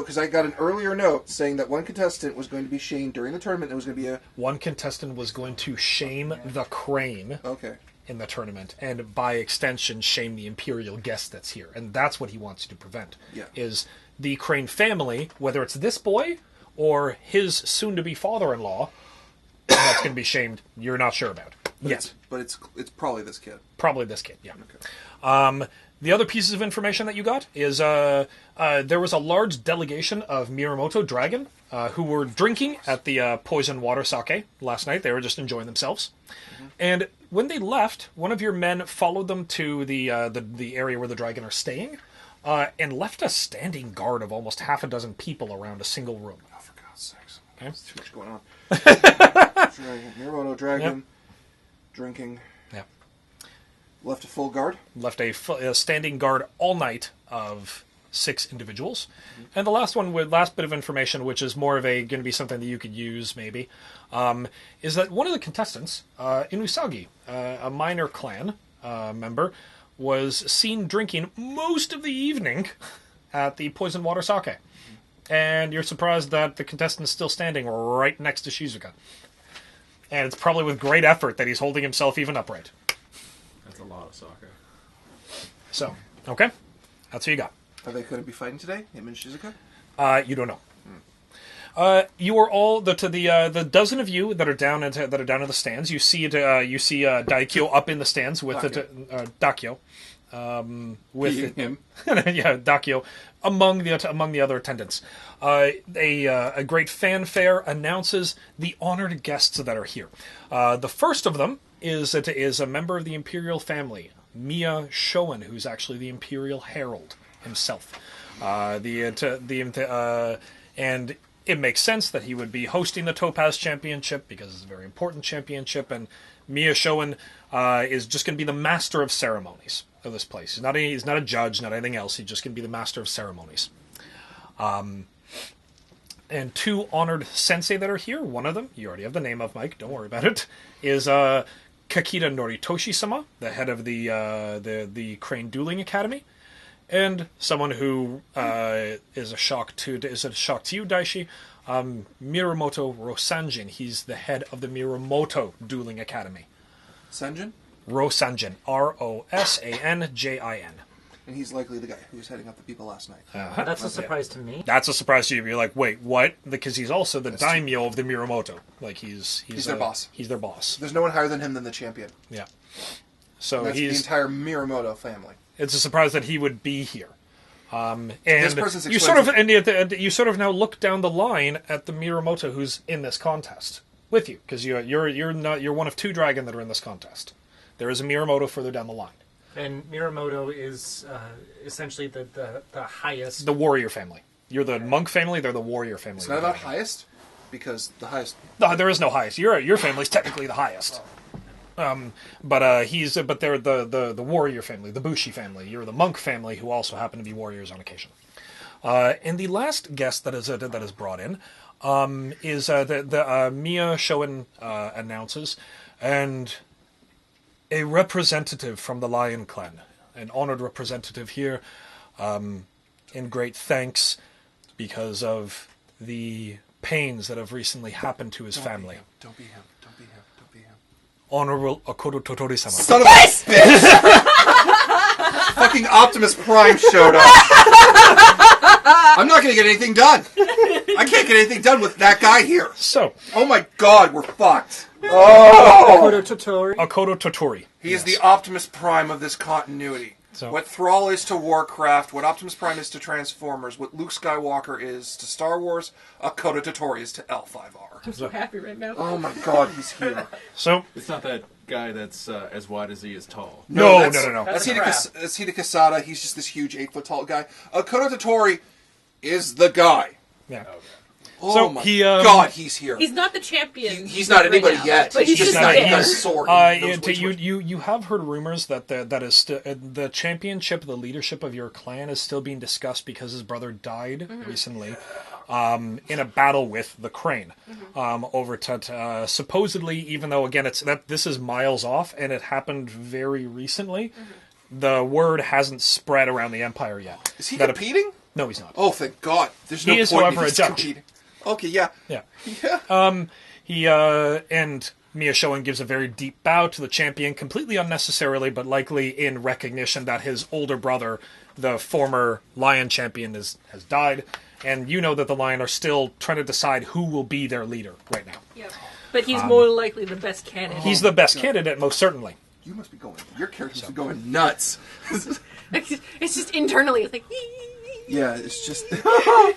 Speaker 3: because I got an earlier note saying that one contestant was going to be shamed during the tournament. There was going to be
Speaker 1: one contestant was going to shame the crane.
Speaker 3: Okay.
Speaker 1: In the tournament, and by extension shame the imperial guest that's here, and that's what he wants you to prevent.
Speaker 3: Yeah.
Speaker 1: Is the Crane family, whether it's this boy or his soon-to-be father-in-law, that's going to be shamed. You're not sure about yet,
Speaker 3: but it's probably this kid.
Speaker 1: Probably this kid. Yeah.
Speaker 3: Okay.
Speaker 1: The other pieces of information that you got is there was a large delegation of Miyamoto Dragon who were drinking at the poison water sake last night. They were just enjoying themselves. Mm-hmm. And when they left, one of your men followed them to the area where the dragon are staying and left a standing guard of almost half a dozen people around a single room.
Speaker 3: Oh, for God's sakes.
Speaker 1: Okay.
Speaker 3: There's too much going on. Miyamoto Dragon, drinking.
Speaker 1: Yeah.
Speaker 3: Left a full guard?
Speaker 1: Left a standing guard all night of 6 individuals. Mm-hmm. And the last bit of information, which is more of going to be something that you could use maybe, is that one of the contestants, in Usagi, a minor clan member, was seen drinking most of the evening at the poison water sake. Mm-hmm. And you're surprised that the contestant is still standing right next to Shizuka. And it's probably with great effort that he's holding himself even upright.
Speaker 4: That's a lot of sake.
Speaker 1: So, okay. That's what you got.
Speaker 3: Are they going to be fighting today, him and Shizuka?
Speaker 1: You don't know. You are all the dozen of you that are down in the stands. You see Daikyo up in the stands with Dakyo, with
Speaker 3: him.
Speaker 1: Yeah, Dakyo among the other attendants. A great fanfare announces the honored guests that are here. The first of them is a member of the imperial family, Miya Shoen, who's actually the imperial herald himself. And it makes sense that he would be hosting the Topaz Championship because it's a very important championship, and Miya Shoen is just going to be the master of ceremonies of this place. He's not a judge, not anything else. He's just going to be the master of ceremonies. and 2 honored sensei that are here. One of them, you already have the name of, Mike, don't worry about it, is Kakita Noritoshi-sama, the head of the Crane Dueling Academy, and someone who is a shock to you, Daishi, Miramoto Rosanjin. He's the head of the Miramoto Dueling Academy.
Speaker 3: Sanjin?
Speaker 1: Rosanjin, Rosanjin.
Speaker 3: And he's likely the guy who was heading up the people last night.
Speaker 5: That's a surprise to me.
Speaker 1: That's a surprise to you. You're like, wait, what? Because he's also the daimyo of the Miramoto. Like he's
Speaker 3: their boss.
Speaker 1: He's their boss.
Speaker 3: There's no one higher than him than the champion.
Speaker 1: Yeah. So
Speaker 3: That's the entire Miramoto family.
Speaker 1: It's a surprise that he would be here. And
Speaker 3: person's
Speaker 1: you sort of you sort of now look down the line at the Miramoto who's in this contest with you, because you're one of 2 dragon that are in this contest. There is a Miramoto further down the line.
Speaker 5: And Miramoto is essentially the highest.
Speaker 1: The warrior family. You're the monk family. They're the warrior family.
Speaker 3: It's not about highest, because the highest.
Speaker 1: No, there is no highest. Your family's technically the highest. But they're the warrior family, the Bushi family. You're the monk family, who also happen to be warriors on occasion. And the last guest that is brought in is the Mia Shoen announces, and a representative from the Lion Clan, an honored representative here, in great thanks because of the pains that have recently happened to his family.
Speaker 3: Don't be him. Don't be him. Don't be him.
Speaker 1: Honorable Akodo Totori-sama.
Speaker 3: Son of a bitch! Fucking Optimus Prime showed up. I'm not going to get anything done. I can't get anything done with that guy here.
Speaker 1: So,
Speaker 3: Oh my god, we're fucked. Oh!
Speaker 1: Akodo Totori.
Speaker 3: He is the Optimus Prime of this continuity.
Speaker 1: So-
Speaker 3: What Thrall is to Warcraft, what Optimus Prime is to Transformers, what Luke Skywalker is to Star Wars, Akodo Totori is to L5R.
Speaker 2: I'm so happy right now.
Speaker 3: Oh my god, he's here.
Speaker 1: So,
Speaker 4: It's not that guy that's as wide as he is tall.
Speaker 1: no.
Speaker 3: That's Hida Kasada. He's just this huge 8-foot tall guy. Akodo Totori is the guy.
Speaker 1: Yeah.
Speaker 3: Oh
Speaker 1: So
Speaker 3: my
Speaker 1: he,
Speaker 3: god, he's here.
Speaker 2: He's not the champion.
Speaker 3: He's not anybody
Speaker 2: now,
Speaker 3: yet.
Speaker 2: But he's
Speaker 3: just
Speaker 2: just
Speaker 3: not.
Speaker 2: there.
Speaker 3: He got a sword. He knows which way.
Speaker 1: You have heard rumors that the championship, the leadership of your clan is still being discussed because his brother died recently in a battle with the Crane over to supposedly, even though again this is miles off and it happened very recently, the word hasn't spread around the Empire yet.
Speaker 3: Is he competing?
Speaker 1: No, he's not.
Speaker 3: Oh, thank God. There's no
Speaker 1: He is,
Speaker 3: point
Speaker 1: however,
Speaker 3: in
Speaker 1: a
Speaker 3: he's
Speaker 1: judge.
Speaker 3: competing. Okay, yeah.
Speaker 1: Yeah.
Speaker 3: Yeah.
Speaker 1: He and Mia Shoen gives a very deep bow to the champion, completely unnecessarily, but likely in recognition that his older brother, the former Lion champion, has died, and you know that the Lion are still trying to decide who will be their leader right now.
Speaker 2: Yep. But he's more likely the best candidate.
Speaker 1: He's the best candidate, most certainly.
Speaker 3: You must be going. Your character must be going nuts.
Speaker 2: It's just internally. It's like.
Speaker 3: Yeah, it's just.
Speaker 1: So
Speaker 3: God,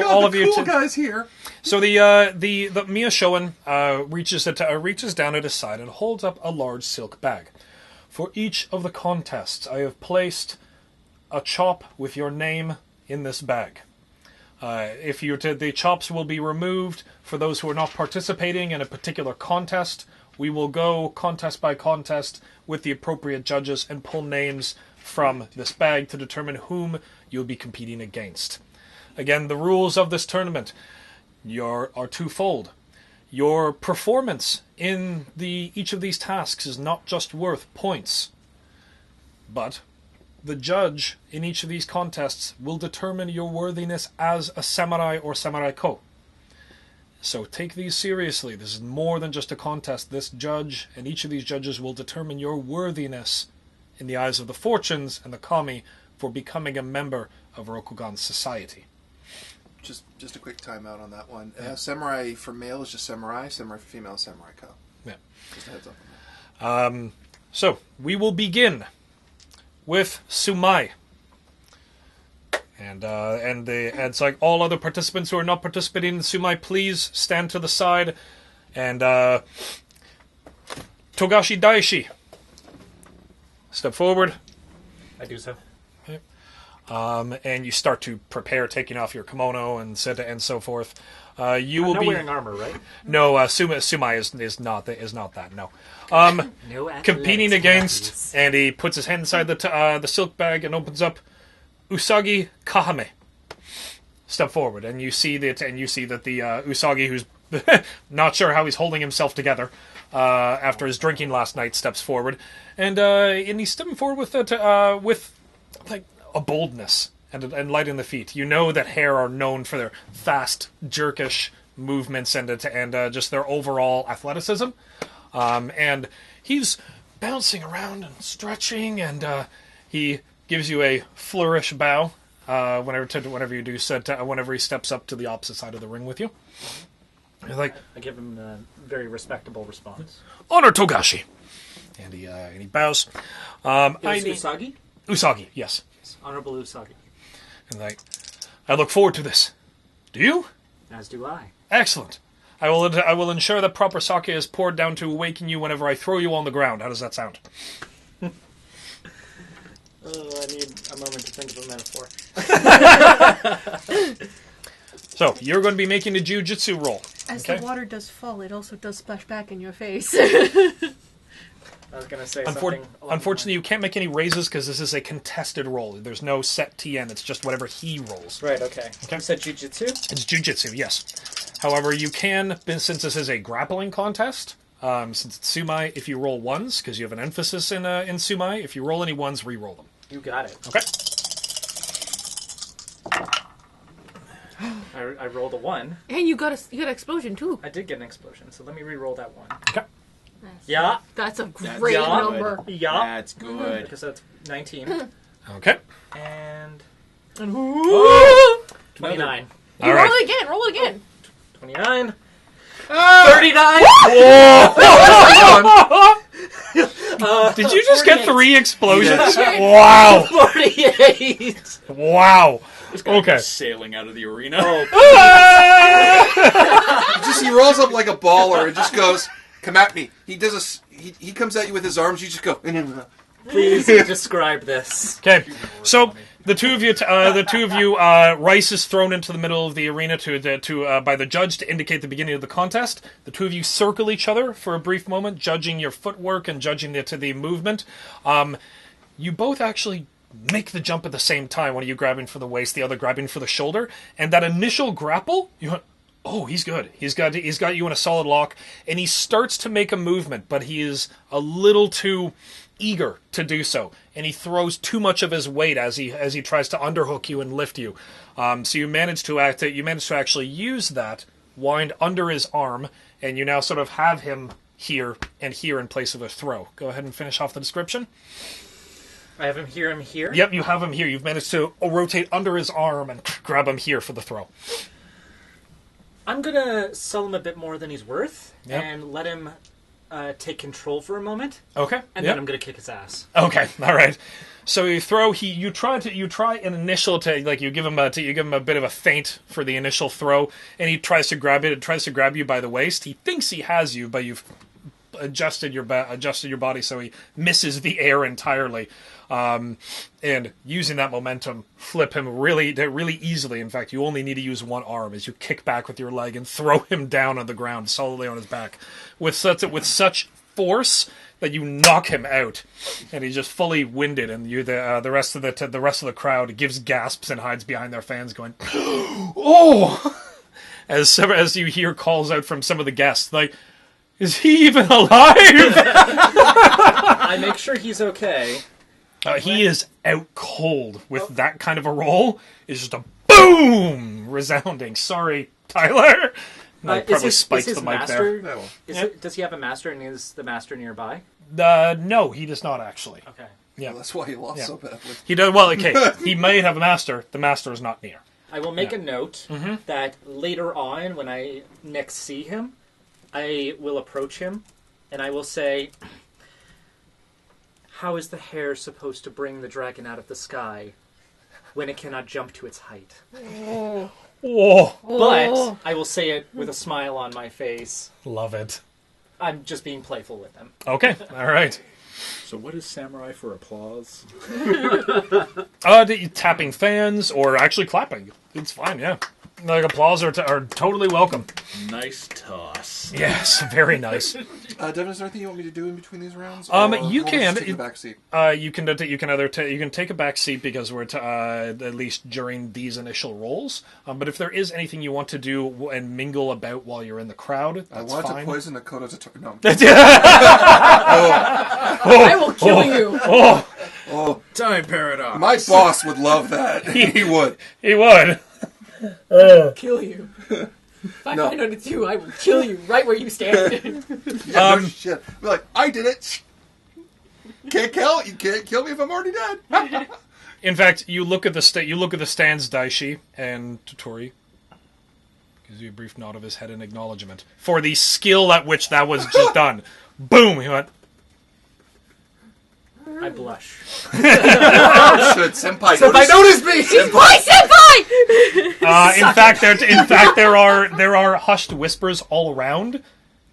Speaker 1: all
Speaker 3: the
Speaker 1: of you
Speaker 3: cool guys here.
Speaker 1: So the Mia Shoen reaches down at his side and holds up a large silk bag. For each of the contests, I have placed a chop with your name in this bag. The chops will be removed for those who are not participating in a particular contest. We will go contest by contest with the appropriate judges and pull names from this bag to determine whom you'll be competing against. Again, the rules of this tournament are twofold. Your performance in each of these tasks is not just worth points, but the judge in each of these contests will determine your worthiness as a samurai or samurai-ko. So take these seriously. This is more than just a contest. This judge and each of these judges will determine your worthiness in the eyes of the fortunes and the kami for becoming a member of Rokugan's society.
Speaker 3: Just a quick timeout on that one. Samurai for male is just samurai. Samurai for female is samurai-ko.
Speaker 1: Yeah.
Speaker 3: Just a heads up on that.
Speaker 1: So we will begin with Sumai. And it's like all other participants who are not participating in Sumai, please stand to the side. And Togashi Daishi, step forward.
Speaker 5: I do so.
Speaker 1: And you start to prepare, taking off your kimono and so forth. You will
Speaker 5: I'm not
Speaker 1: be
Speaker 5: wearing armor, right?
Speaker 1: no. Sumai is not that. No.
Speaker 5: No
Speaker 1: Competing
Speaker 5: athletics
Speaker 1: against,
Speaker 5: classes.
Speaker 1: and he puts his hand inside the silk bag and opens up Usagi Kahame. step forward, and you see that the Usagi, who's not sure how he's holding himself together after his drinking last night, steps forward, and he's stepping forward with like a boldness and light in the feet. You know that hare are known for their fast, jerkish movements and just their overall athleticism, and he's bouncing around and stretching, and he gives you a flourish bow whenever he steps up to the opposite side of the ring with you. You're like,
Speaker 5: I give him a very respectable response.
Speaker 1: "Honor Togashi," and he bows.
Speaker 5: Usagi?
Speaker 1: Usagi, yes.
Speaker 5: Honorable Usagi.
Speaker 1: And like, "I look forward to this. Do you?"
Speaker 5: As do I.
Speaker 1: "Excellent. I will ensure that proper sake is poured down to awaken you whenever I throw you on the ground. How does that sound?"
Speaker 5: Oh, I need a moment to think of a metaphor.
Speaker 1: So, you're going to be making a jiu-jitsu roll.
Speaker 2: As
Speaker 1: okay?
Speaker 2: the water does fall, it also does splash back in your face.
Speaker 5: I was going to say something.
Speaker 1: Unfortunately, you can't make any raises because this is a contested roll. There's no set TN. It's just whatever he rolls.
Speaker 5: Right, okay. You said jujitsu?
Speaker 1: It's jiu-jitsu, yes. However, you can, since this is a grappling contest, since it's sumai, if you roll ones, because you have an emphasis in sumai, if you roll any ones, re-roll them.
Speaker 5: You got it.
Speaker 1: Okay.
Speaker 5: I rolled a 1.
Speaker 2: And you got an explosion too.
Speaker 5: I did get an explosion, so let me re-roll that 1.
Speaker 1: Okay.
Speaker 5: Yeah.
Speaker 2: That's a great number.
Speaker 5: Yeah.
Speaker 4: That's good.
Speaker 5: Because that's 19.
Speaker 1: Okay.
Speaker 5: And
Speaker 2: 29.
Speaker 5: 29.
Speaker 1: All right.
Speaker 2: Roll it again.
Speaker 5: 29. 39.
Speaker 1: Did you just get 3 explosions?
Speaker 4: Yeah.
Speaker 1: Wow.
Speaker 5: 48.
Speaker 1: Wow.
Speaker 4: This guy
Speaker 1: Okay.
Speaker 4: goes sailing out of the arena.
Speaker 3: He rolls up like a baller and just goes, "Come at me." He does he comes at you with his arms. You just go.
Speaker 5: Please describe this.
Speaker 1: Okay, so the two of you, rice is thrown into the middle of the arena by the judge to indicate the beginning of the contest. The two of you circle each other for a brief moment, judging your footwork and judging the movement. You both actually make the jump at the same time. One of you grabbing for the waist, the other grabbing for the shoulder, and that initial grapple, you went, "Oh, he's good. He's got you in a solid lock," and he starts to make a movement, but he is a little too eager to do so, and he throws too much of his weight as he tries to underhook you and lift you. So you manage to actually use that wind under his arm, and you now sort of have him here and here in place of a throw. Go ahead and finish off the description.
Speaker 5: I have him here.
Speaker 1: Yep, you have him here. You've managed to rotate under his arm and grab him here for the throw.
Speaker 5: I'm going to sell him a bit more than he's worth
Speaker 1: Yep.
Speaker 5: and let him take control for a moment.
Speaker 1: Okay.
Speaker 5: And then I'm going to kick his ass.
Speaker 1: Okay. All right. So you throw. You try an initial you give him a bit of a feint for the initial throw, and he tries to grab it. It tries to grab you by the waist. He thinks he has you, but you've adjusted your body so he misses the air entirely. And using that momentum, flip him really easily. In fact, you only need to use one arm as you kick back with your leg and throw him down on the ground, solidly on his back, with such force that you knock him out, and he's just fully winded. And the rest of the crowd gives gasps and hides behind their fans, going, "Oh!" As you hear calls out from some of the guests, like, "Is he even alive?"
Speaker 5: I make sure he's okay.
Speaker 1: He is out cold with that kind of a roll. It's just a boom resounding. Sorry, Tyler. I probably spiked the mic there.
Speaker 5: Does he have a master, and is the master nearby?
Speaker 1: No, he does not actually.
Speaker 5: Okay.
Speaker 1: Yeah,
Speaker 3: Well, that's why he lost so badly.
Speaker 1: he does. Well, okay, he may have a master. The master is not near.
Speaker 5: I will make a note that later on, when I next see him, I will approach him, and I will say, "How is the hare supposed to bring the dragon out of the sky when it cannot jump to its height?"
Speaker 1: Whoa,
Speaker 5: But I will say it with a smile on my face.
Speaker 1: love it.
Speaker 5: I'm just being playful with him.
Speaker 1: Okay, all right.
Speaker 4: So what is samurai for applause?
Speaker 1: Tapping fans or actually clapping. It's fine. Yeah, like applause are totally welcome.
Speaker 4: Nice toss.
Speaker 1: Yes, very nice.
Speaker 3: Devin, is there anything you want me to do in between these rounds?
Speaker 1: You can.
Speaker 3: Take the back seat.
Speaker 1: You can either you can take a back seat because we're at least during these initial rolls. But if there is anything you want to do and mingle about while you're in the crowd, that's
Speaker 3: I want
Speaker 1: fine.
Speaker 3: to poison a Kodo to... No.
Speaker 2: I will kill you.
Speaker 3: Oh,
Speaker 4: Time paradox.
Speaker 3: my boss would love that. He would.
Speaker 1: He would.
Speaker 2: Kill you. If I
Speaker 3: No.
Speaker 2: find out it's you, I will kill you right where you stand.
Speaker 3: Yeah, no shit. Be like, I did it. You can't kill me if I'm already dead.
Speaker 1: In fact, you look at the stands, Daishi and Totori. Gives you a brief nod of his head in acknowledgement for the skill at which that was just done. Boom! He went.
Speaker 5: I blush.
Speaker 3: Should senpai
Speaker 4: notice me!
Speaker 2: Why, senpai?
Speaker 1: In fact, there are hushed whispers all around.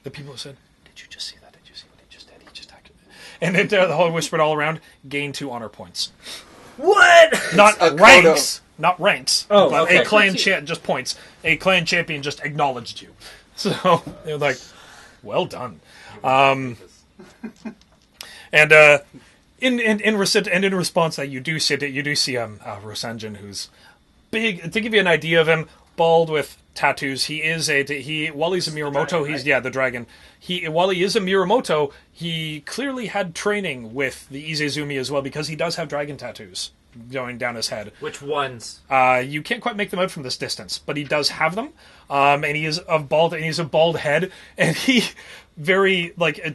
Speaker 1: The people have said, "Did you just see that? Did you see what he just did? He just acted." And then the whole whispered all around. Gain 2 honor points.
Speaker 5: What?
Speaker 1: Not
Speaker 3: a
Speaker 1: ranks. Not ranks.
Speaker 5: Oh,
Speaker 1: but
Speaker 5: okay.
Speaker 1: a clan just points. A clan champion just acknowledged you. So they're like, "Well done." And in response, that you do see Rosanjin, who's big. To give you an idea of him, bald with tattoos. While he's a Miyamoto, he's the dragon. While he is a Miyamoto, he clearly had training with the Izezumi as well because he does have dragon tattoos going down his head.
Speaker 5: Which ones?
Speaker 1: You can't quite make them out from this distance, but he does have them. And he is a bald head, and he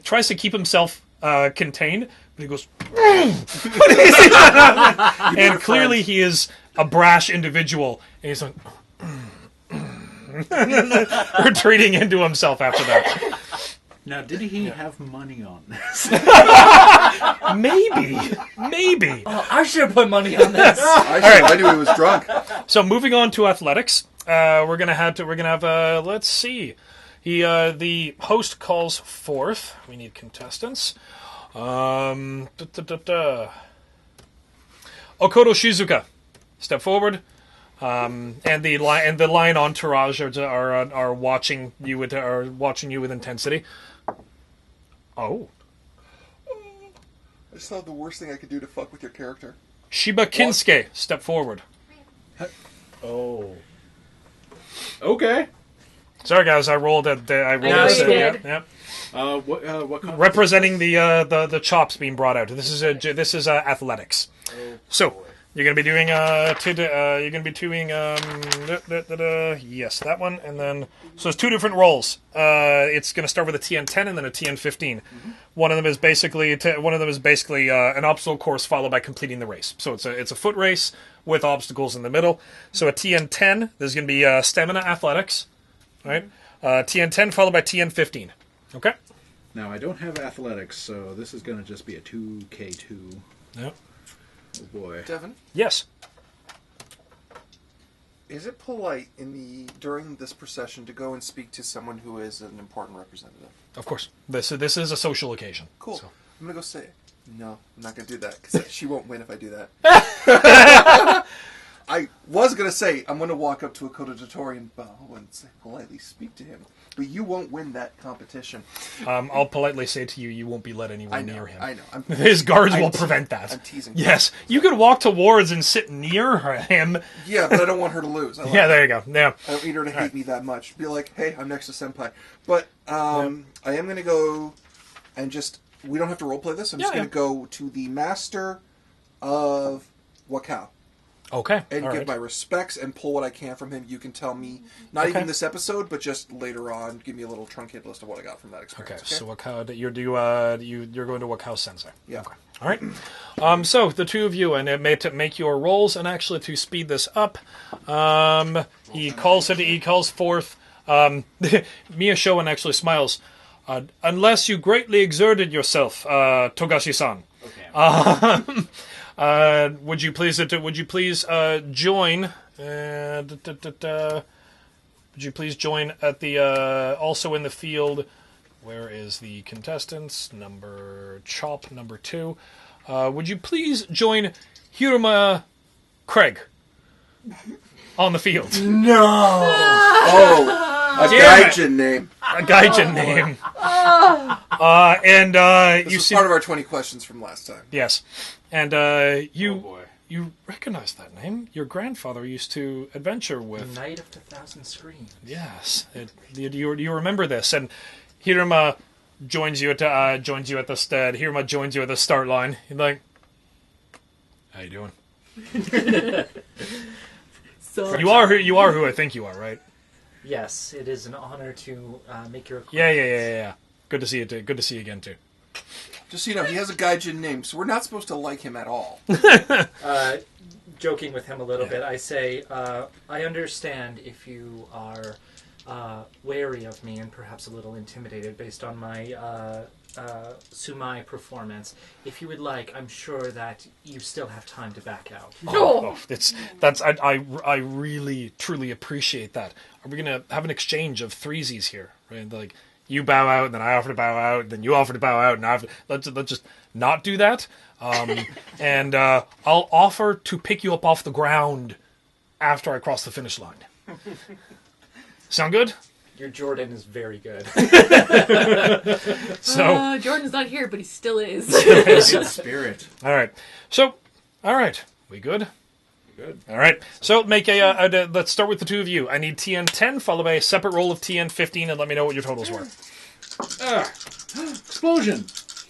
Speaker 1: tries to keep himself contained. But he goes, and clearly he is a brash individual, and he's like, retreating into himself after that.
Speaker 4: Now, did he have money on this?
Speaker 1: Maybe.
Speaker 5: Oh, I should have put money on this.
Speaker 3: I knew he was drunk.
Speaker 1: So moving on to athletics, we're gonna have let's see. The host calls forth. We need contestants. Okoto Shizuka, step forward. And the lion entourage are watching you with intensity. Oh.
Speaker 3: I just thought the worst thing I could do to fuck with your character.
Speaker 1: Shiba Kinsuke, step forward.
Speaker 4: Oh. Okay.
Speaker 1: Sorry guys, I rolled it.
Speaker 2: No, you did.
Speaker 1: Yep.
Speaker 4: What kind
Speaker 1: Representing the chops being brought out. This is athletics. So you're gonna be doing yes, that one, and then so it's 2 different rolls. It's gonna start with a TN10 and then a TN15. Mm-hmm. One of them is basically an obstacle course followed by completing the race. So it's a foot race with obstacles in the middle. So a TN10, there's gonna be stamina athletics, right? TN10 followed by TN15. Okay.
Speaker 4: Now, I don't have athletics, so this is going to just be a 2K2.
Speaker 1: Yep.
Speaker 4: Oh, boy.
Speaker 3: Devin,
Speaker 1: Yes.
Speaker 3: is it polite during this procession to go and speak to someone who is an important representative?
Speaker 1: Of course. This is a social occasion.
Speaker 3: Cool.
Speaker 1: So.
Speaker 3: I'm gonna go say it. No, I'm not gonna do that because she won't win if I do that. I was gonna say I'm gonna walk up to a Kodo Totori and bow and politely speak to him, but you won't win that competition.
Speaker 1: I'll politely say to you, you won't be let anywhere near him.
Speaker 3: I know.
Speaker 1: His guards will prevent that.
Speaker 3: I'm teasing.
Speaker 1: Yes, you could walk towards and sit near him.
Speaker 3: Yeah, but I don't want her to lose.
Speaker 1: There you go. Yeah.
Speaker 3: I don't need her to hate me that much. Be like, hey, I'm next to Senpai. But I am going to go and just... We don't have to roleplay this. I'm just going to go to the master of Wakao.
Speaker 1: Okay.
Speaker 3: And
Speaker 1: all
Speaker 3: give
Speaker 1: right.
Speaker 3: my respects and pull what I can from him. You can tell me, not even this episode, but just later on, give me a little truncated list of what I got from that experience.
Speaker 1: Okay, so Wakao, you're going to Wakao Sensei.
Speaker 3: Yeah.
Speaker 1: Okay. All right. So the two of you, and it made to make your rolls, and actually to speed this up, he calls forth. Mia Showan actually smiles. Unless you greatly exerted yourself, Togashi-san.
Speaker 5: Okay.
Speaker 1: Would you please join? Would you please join at the also in the field? Where is the contestants? Number 2. Would you please join Hiruma Craig on the field?
Speaker 3: No! Oh, a gaijin name.
Speaker 1: A gaijin name.
Speaker 3: This
Speaker 1: you
Speaker 3: was
Speaker 1: see
Speaker 3: part of our 20 questions from last time.
Speaker 1: yes, and
Speaker 4: Oh
Speaker 1: you
Speaker 4: boy.
Speaker 1: you recognize that name. Your grandfather used to adventure with.
Speaker 5: Night of the Thousand Screams.
Speaker 1: Yes, you remember this, and Hiruma joins you at the stead. Hiruma joins you at the start line. He's like, "How you doing?
Speaker 2: So
Speaker 1: You are who I think you are, right?
Speaker 5: Yes, it is an honor to make your
Speaker 1: Yeah.
Speaker 5: acquaintance.
Speaker 1: Good to see you. Good to see you again too.
Speaker 3: Just so you know, he has a gaijin name, so we're not supposed to like him at all.
Speaker 5: Joking with him a little bit, I say, I understand if you are wary of me and perhaps a little intimidated based on my Sumai performance. If you would like, I'm sure that you still have time to back out.
Speaker 1: I really truly appreciate that. Are we gonna have an exchange of threesies here, right? Like you bow out, and then I offer to bow out, then you offer to bow out, and let's just not do that. And I'll offer to pick you up off the ground after I cross the finish line. Sound good?
Speaker 5: Your Jordan is very good.
Speaker 1: So
Speaker 2: Jordan's not here, but he still is.
Speaker 4: Good spirit.
Speaker 1: all right. So all right, we good?
Speaker 4: Good.
Speaker 1: All right. So make let's start with the two of you. I need TN 10 followed by a separate roll of TN 15, and let me know what your totals were.
Speaker 4: Explosion.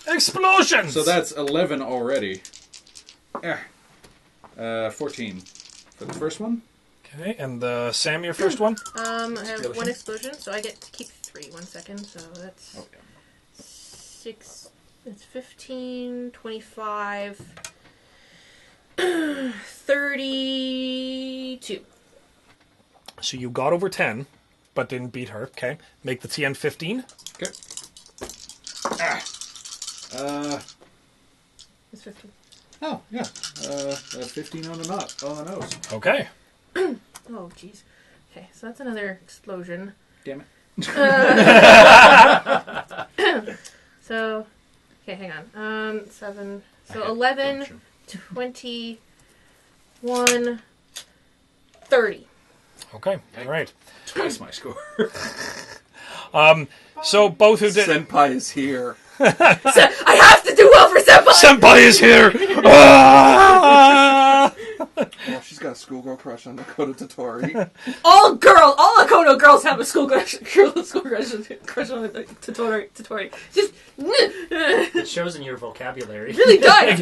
Speaker 1: Explosions.
Speaker 4: So that's 11 already. 14 for the first one.
Speaker 1: Okay, and Sam, your first one.
Speaker 2: I have one explosion, so I get to keep 3. 1 second, so that's
Speaker 4: Oh, yeah.
Speaker 2: 6. That's 15, 25, 32.
Speaker 1: So you got over 10, but didn't beat her. Okay, make the TN 15.
Speaker 4: Okay.
Speaker 2: It's 15.
Speaker 4: Oh, yeah. 15 on the nose.
Speaker 1: Okay.
Speaker 2: Oh, jeez. Okay, so that's another explosion.
Speaker 4: Damn it.
Speaker 2: So, okay, hang on. 7. So 11, 21, 30.
Speaker 1: Okay. All right.
Speaker 4: Twice my score.
Speaker 1: So both who did.
Speaker 3: Senpai is here.
Speaker 2: I have to do well for Senpai!
Speaker 1: Senpai is here. Ah!
Speaker 3: Well, she's got a schoolgirl crush on Dakota Totori.
Speaker 2: All Akono girls have a school crush on Totori. Just
Speaker 5: It shows in your vocabulary.
Speaker 2: really does.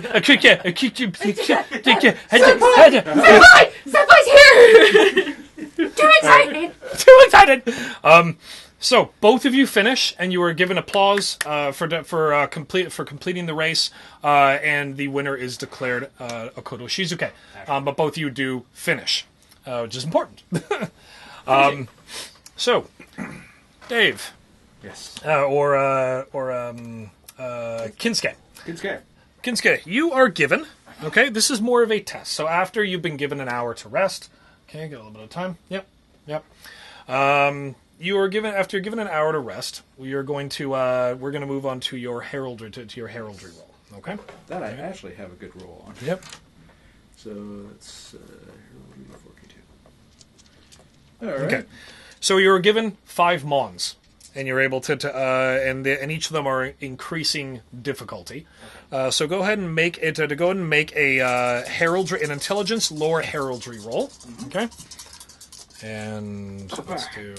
Speaker 2: Senpai's here. Too excited.
Speaker 1: Too excited. So both of you finish, and you are given applause for completing the race, and the winner is declared Akodo Shizuke. But both of you do finish, which is important. So, Dave,
Speaker 4: Yes.
Speaker 1: or Kinsuke. Kinsuke, you are given. Okay, this is more of a test. So after you've been given an hour to rest, okay, got a little bit of time. Yep. You are given after you're given an hour to rest. We're going to move on to your heraldry roll. Okay.
Speaker 4: That I actually have a good roll on.
Speaker 1: Yep.
Speaker 4: So it's heraldry 4K2. All right.
Speaker 1: Okay. So you're given 5 mons, and you're able to and each of them are increasing difficulty. So go ahead and make it a heraldry, an intelligence lower heraldry roll. Okay. And let's do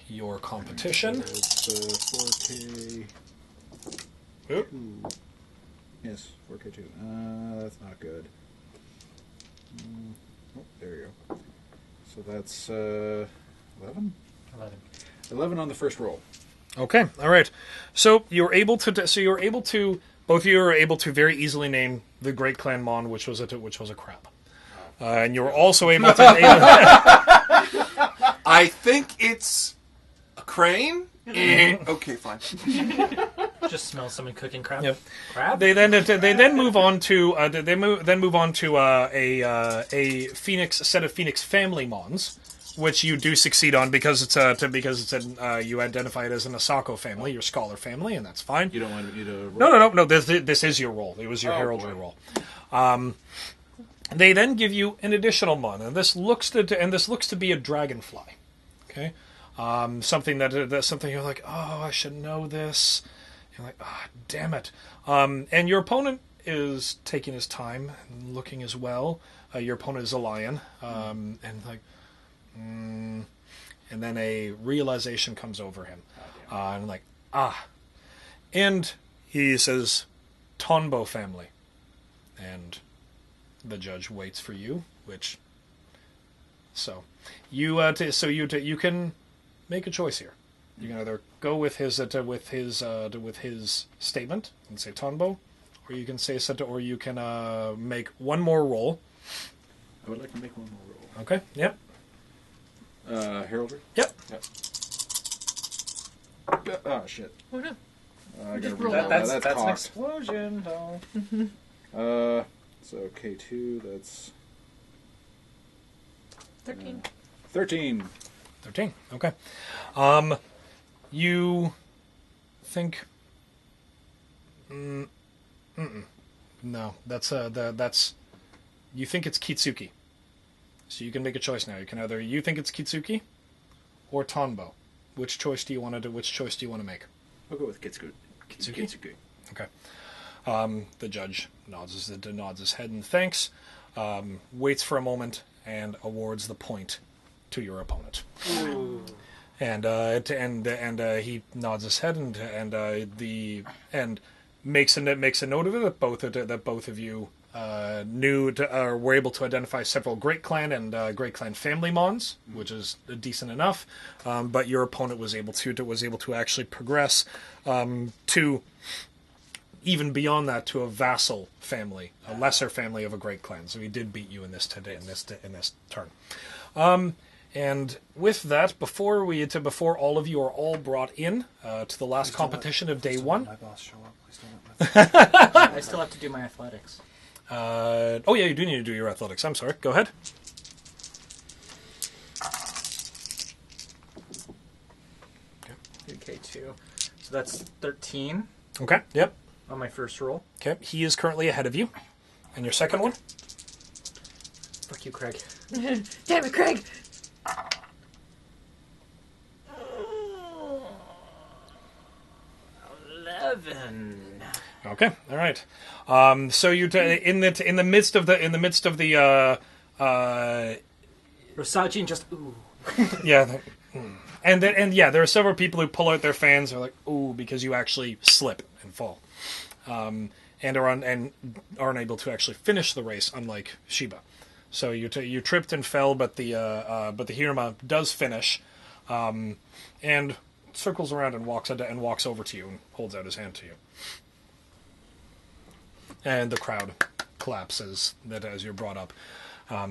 Speaker 1: your competition.
Speaker 4: It's 4K.
Speaker 1: Oop.
Speaker 4: Yes, 4K2. That's not good. Oh, there you go. So that's 11? 11 on the first roll.
Speaker 1: Okay, all right. So you're able to. Both of you are able to very easily name the Great Clan Mon, which was a crab, and you're also able to.
Speaker 3: I think it's a crane. Okay, fine.
Speaker 5: Just smell someone cooking crab.
Speaker 1: Yep.
Speaker 5: Crab?
Speaker 1: They then move on to a set of Phoenix family mons, which you do succeed on because you identify it as an Asako family, your scholar family, and that's fine.
Speaker 4: You don't want me to roll?
Speaker 1: No. This is your role. It was your heraldry role. They then give you an additional mon, and this looks to be a dragonfly. Okay, something you're like, oh, I should know this, You're like, damn it. And your opponent is taking his time and looking as well. Your opponent is a lion. And like, and then a realization comes over him. And like, And he says, Tonbo family. And the judge waits for you, which... So, you can make a choice here. You can either go with his statement and say Tonbo, or you can say or you can make one more roll.
Speaker 4: I would like to make one more roll.
Speaker 1: Okay. Yep.
Speaker 4: Heraldry?
Speaker 1: Yep.
Speaker 4: Oh, shit.
Speaker 2: Oh no.
Speaker 4: I gotta
Speaker 2: Just roll
Speaker 4: roll.
Speaker 2: that.
Speaker 5: That's an
Speaker 4: cocked.
Speaker 5: explosion, though.
Speaker 4: So K2, that's
Speaker 2: 13.
Speaker 4: 13.
Speaker 1: 13. Okay. You think... No, that's you think it's Kitsuki. So you can make a choice now. You can either you think it's Kitsuki or Tonbo. Which choice do you want to do? Which choice do you want to make?
Speaker 4: I'll go with Kitsuki.
Speaker 1: Kitsuki? Okay. The judge nods his head and thanks, waits for a moment, and awards the point to your opponent.
Speaker 5: Ooh.
Speaker 1: And he nods his head and makes a note of it that both of you were able to identify several Great Clan and Great Clan family mons, which is decent enough. But your opponent was able to actually progress to even beyond that to a vassal family, a lesser family of a Great Clan. So he did beat you in this turn. And with that, before all of you are all brought in to the last competition of day one.
Speaker 3: My boss show up. Please don't let my
Speaker 5: I still have to do my athletics.
Speaker 1: Oh yeah, you do need to do your athletics. I'm sorry. Go ahead.
Speaker 5: K2. So that's 13
Speaker 1: Okay. Yep.
Speaker 5: on my first roll.
Speaker 1: Okay. He is currently ahead of you. And your second one?
Speaker 5: Fuck you, Craig.
Speaker 2: Damn it, Craig!
Speaker 5: 11.
Speaker 1: Okay. All right. So you in the midst of the
Speaker 5: Rosagin just ooh.
Speaker 1: yeah. And there are several people who pull out their fans. They're like, "Ooh," because you actually slip and fall, and aren't able to actually finish the race. Unlike Sheba, so you tripped and fell, but the Hirama does finish, and circles around and walks over to you and holds out his hand to you, and the crowd collapses as you're brought up.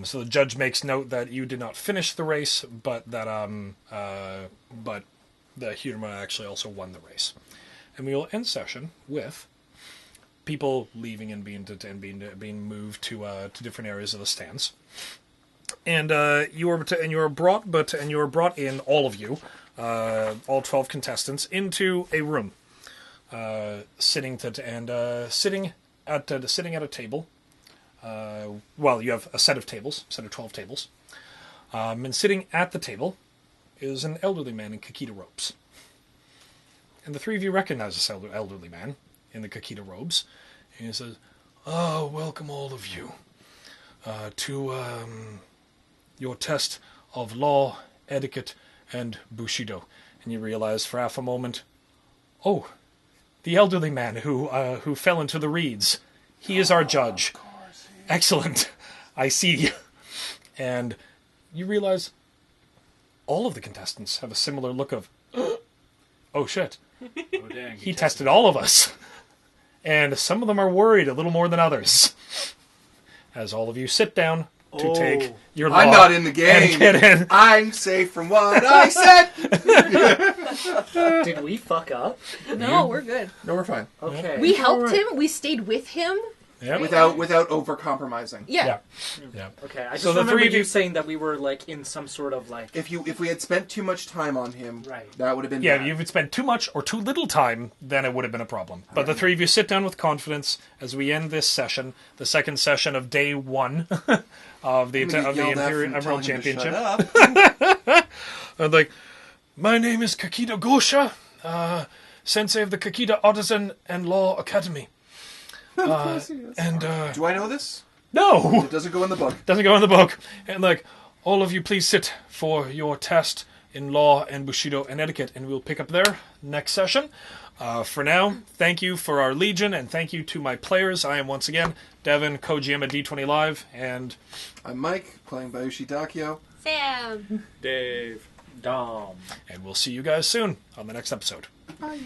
Speaker 1: So the judge makes note that you did not finish the race, but that but the Hirama actually also won the race. And we will end session with people leaving and being moved to different areas of the stands. And you are brought in, all of you, all 12 contestants, into a room, sitting at a table. You have a set of 12 tables. And sitting at the table is an elderly man in Kakita robes. And the three of you recognize this elderly man in the Kakita robes. And he says, welcome all of you to your test of law, etiquette, and Bushido. And you realize for half a moment, the elderly man who fell into the reeds. He is our judge. Excellent. I see. And you realize all of the contestants have a similar look of, oh shit.
Speaker 4: Oh, dang.
Speaker 1: He tested all of us. And some of them are worried a little more than others. As all of you sit down to take your law.
Speaker 3: I'm not in the game.
Speaker 1: Get in.
Speaker 3: I'm safe from what I said.
Speaker 5: Did we fuck up?
Speaker 2: No, we're good.
Speaker 3: No, we're fine.
Speaker 5: Okay.
Speaker 2: We helped him. We stayed with him.
Speaker 1: Yep.
Speaker 3: Without over compromising.
Speaker 2: Yeah.
Speaker 1: Yeah.
Speaker 5: Okay, I just
Speaker 1: So the
Speaker 5: remember
Speaker 1: three of
Speaker 5: you
Speaker 1: you-
Speaker 5: saying that we were like in some sort of like.
Speaker 3: If we had spent too much time on him,
Speaker 5: Right.
Speaker 3: that would have been
Speaker 1: Yeah,
Speaker 3: bad.
Speaker 1: if you'd spent too much or too little time, then it would have been a problem. But the three of you sit down with confidence as we end this session, the second session of day one of the
Speaker 3: I'm gonna get yelled at
Speaker 1: Imperial
Speaker 3: from
Speaker 1: Emerald
Speaker 3: telling him to
Speaker 1: Championship.
Speaker 3: shut up.
Speaker 1: I'm like, my name is Kakita Gosha. sensei of the Kakita Artisan and Law Academy. And
Speaker 3: Do I know this?
Speaker 1: no,
Speaker 3: It doesn't go in the book.
Speaker 1: doesn't go in the book. And like, all of you, please sit for your test in law and bushido and etiquette, and we'll pick up there next session. For now, thank you for our legion, and thank you to my players. I am once again Devin, co-GM at D20 Live, and
Speaker 3: I'm Mike, playing Bayushi Dakio.
Speaker 2: Sam.
Speaker 4: Dave.
Speaker 5: Dom.
Speaker 1: we'll see you guys soon on the next episode.
Speaker 3: Bye.